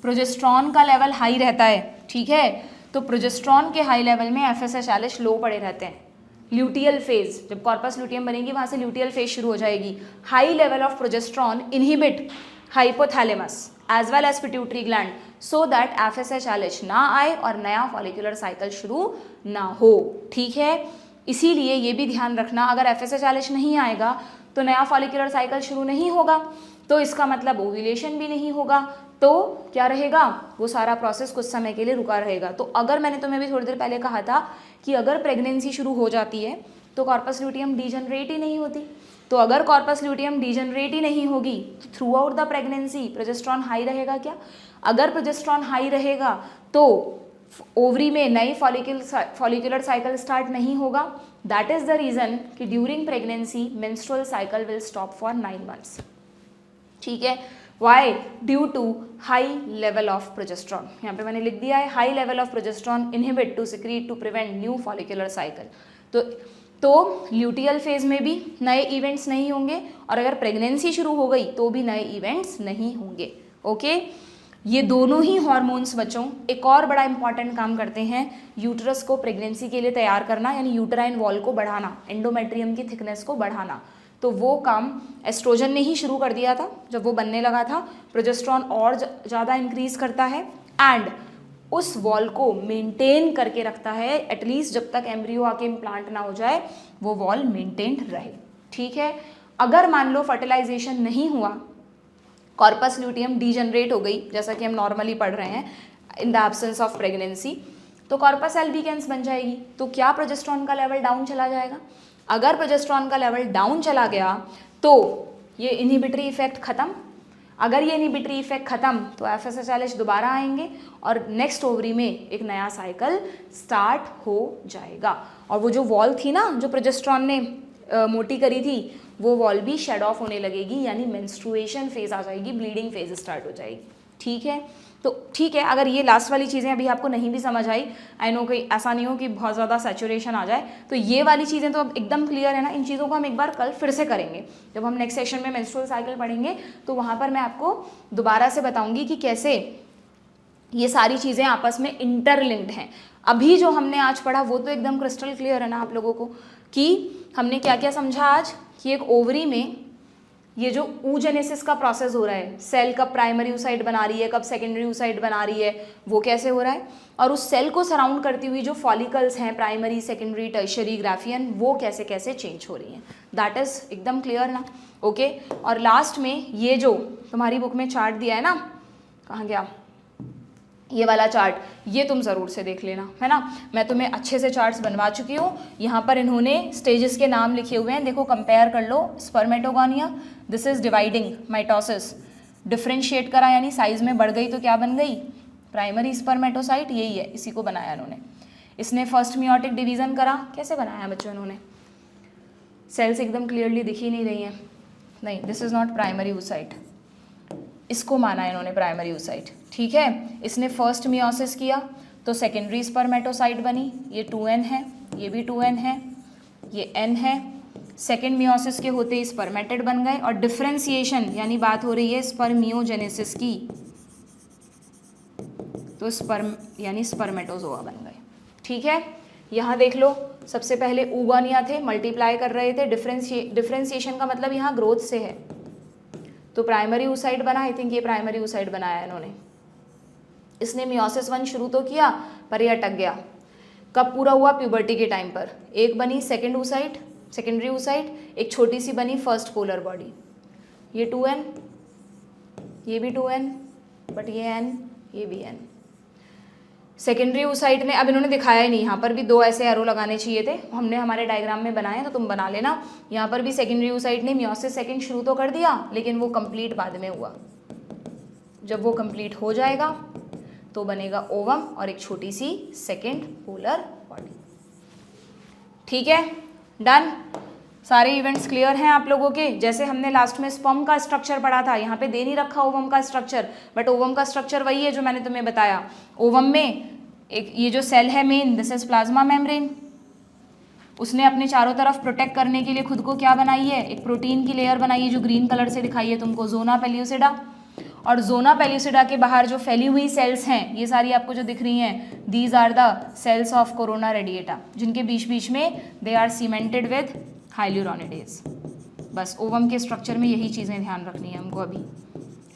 प्रोजेस्ट्रॉन का लेवल हाई रहता है, ठीक है, तो प्रोजेस्ट्रॉन के हाई लेवल में एफएसएच एलएच लो पड़े रहते हैं। ल्यूटियल फेज, जब कॉर्पस ल्यूटियम बनेगी वहाँ से ल्यूटियल फेज शुरू हो जाएगी। High level of progesterone inhibit hypothalamus as well as pituitary gland, so that FSH LH ना आए और नया फॉलिकुलर साइकिल शुरू ना हो। ठीक है, इसीलिए ये भी ध्यान रखना, अगर एफएसएच एलएच नहीं आएगा तो नया फॉलिकुलर साइकिल शुरू नहीं होगा, तो इसका मतलब ओव्यूलेशन भी नहीं होगा, तो क्या रहेगा, वो सारा प्रोसेस कुछ समय के लिए रुका रहेगा। तो अगर मैंने तुम्हें भी थोड़ी देर पहले कहा था कि अगर प्रेगनेंसी शुरू हो जाती है तो कॉर्पस ल्यूटियम डीजनरेट ही नहीं होती, तो अगर कॉर्पस ल्यूटियम डीजनरेट ही नहीं होगी तो through out the pregnancy progesterone high रहेगा क्या? अगर प्रोजेस्ट्रॉन हाई रहेगा तो ओवरी में नई फॉलिकुलर साइकिल स्टार्ट नहीं होगा, दैट इज द रीजन कि during pregnancy menstrual cycle will stop for 9 months. ठीक है, why? Due to high level of progesterone. यहाँ पे मैंने लिख दिया है high level of progesterone inhibit to secrete to prevent new follicular cycle. तो ल्यूटियल फेज में भी नए इवेंट्स नहीं होंगे और अगर प्रेगनेंसी शुरू हो गई तो भी नए इवेंट्स नहीं होंगे. ओके, ये दोनों ही हार्मोन्स बच्चों एक और बड़ा इंपॉर्टेंट काम करते हैं, यूट्रस को प्रेगनेंसी के लिए तैयार करना, यानी यूट्राइन वॉल को बढ़ाना, एंडोमेट्रियम की थिकनेस को बढ़ाना. तो वो काम एस्ट्रोजन ने ही शुरू कर दिया था. जब वो बनने लगा था प्रोजेस्ट्रॉन और ज़्यादा इंक्रीज करता है एंड उस वॉल को मेंटेन करके रखता है, एटलीस्ट जब तक एम्ब्रियो आके इम्प्लांट ना हो जाए वो वॉल मेंटेन रहे. ठीक है, अगर मान लो फर्टिलाइजेशन नहीं हुआ, कॉर्पस ल्यूटियम डीजनरेट हो गई जैसा कि हम नॉर्मली पढ़ रहे हैं इन द एब्सेंस ऑफ प्रेगनेंसी, तो कॉर्पस एल्बिकेंस बन जाएगी. तो क्या प्रोजेस्ट्रॉन का लेवल डाउन चला जाएगा? अगर प्रोजेस्ट्रॉन का लेवल डाउन चला गया तो ये इनहिबिटरी इफेक्ट खत्म. अगर ये इनहिबिटरी इफेक्ट खत्म तो FSH दोबारा आएंगे और नेक्स्ट ओवरी में एक नया साइकिल स्टार्ट हो जाएगा. और वो जो वॉल थी ना जो प्रोजेस्ट्रॉन ने मोटी करी थी, वो वॉल भी शेड ऑफ होने लगेगी, यानी मेंस्ट्रुएशन फेज आ जाएगी, ब्लीडिंग फेज स्टार्ट हो जाएगी. ठीक है, तो ठीक है, अगर ये लास्ट वाली चीज़ें अभी आपको नहीं भी समझ आई, आई नो कि ऐसा नहीं हो कि बहुत ज़्यादा सैचुरेशन आ जाए, तो ये वाली चीज़ें तो अब एकदम क्लियर है ना. इन चीज़ों को हम एक बार कल फिर से करेंगे. जब हम नेक्स्ट सेशन में मेंस्ट्रुअल साइकिल पढ़ेंगे तो वहाँ पर मैं आपको दोबारा से बताऊँगी कि कैसे ये सारी चीज़ें आपस में इंटरलिंक्ड हैं. अभी जो हमने आज पढ़ा वो तो एकदम क्रिस्टल क्लियर है ना आप लोगों को कि हमने क्या क्या समझा आज, कि एक ओवरी में ये जो oogenesis का प्रोसेस हो रहा है, सेल कब प्राइमरी oocyte बना रही है, कब सेकेंडरी oocyte बना रही है, वो कैसे हो रहा है, और उस सेल को सराउंड करती हुई जो फॉलिकल्स हैं प्राइमरी, सेकेंडरी, टर्शियरी, ग्राफियन, वो कैसे कैसे चेंज हो रही हैं. दैट इज़ एकदम क्लियर ना. ओके, और लास्ट में ये जो तुम्हारी बुक में चार्ट दिया है ना, कहाँ गया ये वाला चार्ट, ये तुम ज़रूर से देख लेना, है ना. मैं तुम्हें अच्छे से चार्ट्स बनवा चुकी हूँ. यहाँ पर इन्होंने स्टेजेस के नाम लिखे हुए हैं, देखो कंपेयर कर लो. Spermatogonia, this is dividing mitosis. Differentiate करा यानी साइज में बढ़ गई तो क्या बन गई, प्राइमरी स्पर्मेटोसाइट. यही है, इसी को बनाया इन्होंने. इसने फर्स्ट मियोटिक डिवीजन करा, कैसे बनाया बच्चों इन्होंने, सेल्स एकदम क्लियरली दिख ही नहीं रही हैं. नहीं, this is not primary oocyte, इसको माना इन्होंने प्राइमरी oocyte. ठीक है, इसने फर्स्ट मियोसिस किया तो सेकेंडरी स्पर्मेटोसाइट बनी, ये 2n है, ये भी 2n है, ये n है. सेकेंड मियोसिस के होते ही स्पर्मेटेड बन गए और डिफ्रेंसिएशन यानी बात हो रही है स्पर्मियोजेनेसिस की, तो स्पर्म यानी स्पर्मेटोजोआ बन गए. ठीक है, यहाँ देख लो, सबसे पहले oogonia थे, मल्टीप्लाई कर रहे थे. डिफ्रेंसिएशन का मतलब यहाँ ग्रोथ से है, तो प्राइमरी oocyte बना. आई थिंक ये प्राइमरी oocyte बनाया इन्होंने. इसने मियोसिस 1 शुरू तो किया पर ये अटक गया. कब पूरा हुआ, प्यूबर्टी के टाइम पर. एक बनी सेकेंड oocyte, सेकेंडरी oocyte, एक छोटी सी बनी फर्स्ट पोलर बॉडी. ये 2n, ये भी 2n, बट ये n, ये भी n. सेकेंडरी oocyte ने, अब इन्होंने दिखाया ही नहीं, यहाँ पर भी 2 ऐसे एरो लगाने चाहिए थे, हमने हमारे डायग्राम में बनाए तो तुम बना लेना. यहाँ पर भी सेकेंडरी oocyte ने मियोसिस सेकेंड शुरू तो कर दिया लेकिन वो कंप्लीट बाद में हुआ. जब वो कंप्लीट हो जाएगा तो बनेगा ओवम और एक छोटी सी सेकेंड पोलर बॉडी. ठीक है, डन. सारे इवेंट्स क्लियर हैं आप लोगों के. जैसे हमने लास्ट में स्पर्म का स्ट्रक्चर पढ़ा था, यहाँ पे दे नहीं रखा ओवम का स्ट्रक्चर, बट ओवम का स्ट्रक्चर वही है जो मैंने तुम्हें बताया. ओवम में एक ये जो सेल है main, this is plasma membrane. उसने अपने चारों तरफ प्रोटेक्ट करने के लिए खुद को क्या बनाई है, एक प्रोटीन की लेयर बनाई है जो ग्रीन कलर से दिखाई है तुमको, जोना पेल्यूसिडा. और जोना पेल्यूसिडा के बाहर जो फैली हुई सेल्स हैं, ये सारी आपको जो दिख रही हैं, these are the cells of corona radiata, जिनके बीच बीच में they are cemented with hyaluronidase. बस ओवम के स्ट्रक्चर में यही चीज़ें ध्यान रखनी है हमको अभी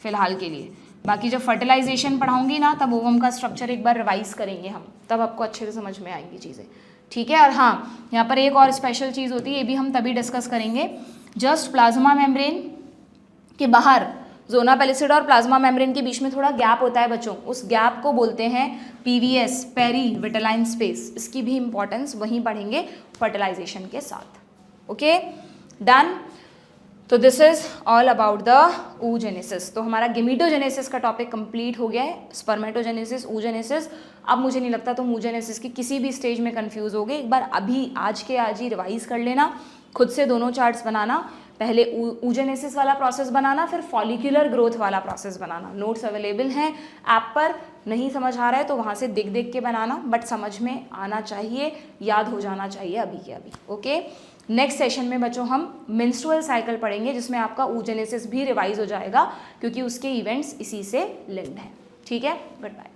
फिलहाल के लिए. बाकी जब फर्टिलाइजेशन पढ़ाऊंगी ना तब ओवम का स्ट्रक्चर एक बार रिवाइज करेंगे हम, तब आपको अच्छे से समझ में आएंगी चीज़ें. ठीक है, और हाँ, यहाँ पर एक और स्पेशल चीज़ होती है, ये भी हम तभी डिस्कस करेंगे. जस्ट प्लाज्मा मेम्ब्रेन के बाहर जोना पेल्यूसिडा और प्लाज्मा मेम्ब्रेन के बीच में थोड़ा गैप होता है बच्चों, उस गैप को बोलते हैं PVS, पेरी विटेलाइन स्पेस. इसकी भी इंपॉर्टेंस वहीं पढ़ेंगे फर्टिलाइजेशन के साथ. Okay, done. तो this is all about the oogenesis। तो हमारा गेमिटोजेनेसिस का टॉपिक कंप्लीट हो गया है, स्पर्मेटोजेनेसिस, oogenesis। अब मुझे नहीं लगता तुम oogenesis की किसी भी स्टेज में कंफ्यूज होगे। एक बार अभी आज के आज ही रिवाइज कर लेना, खुद से दोनों चार्ट्स बनाना, पहले oogenesis वाला प्रोसेस बनाना, फिर फॉलिक्यूलर ग्रोथ वाला प्रोसेस बनाना। नोट्स अवेलेबल हैं ऐप पर, नहीं समझ आ रहा है तो वहाँ से देख देख के बनाना, बट समझ में आना चाहिए, याद हो जाना चाहिए अभी के अभी। ओके, नेक्स्ट सेशन में बच्चों हम मेंस्ट्रुअल साइकिल पढ़ेंगे, जिसमें आपका oogenesis भी रिवाइज हो जाएगा क्योंकि उसके इवेंट्स इसी से लिंक्ड हैं। ठीक है, गुड बाय।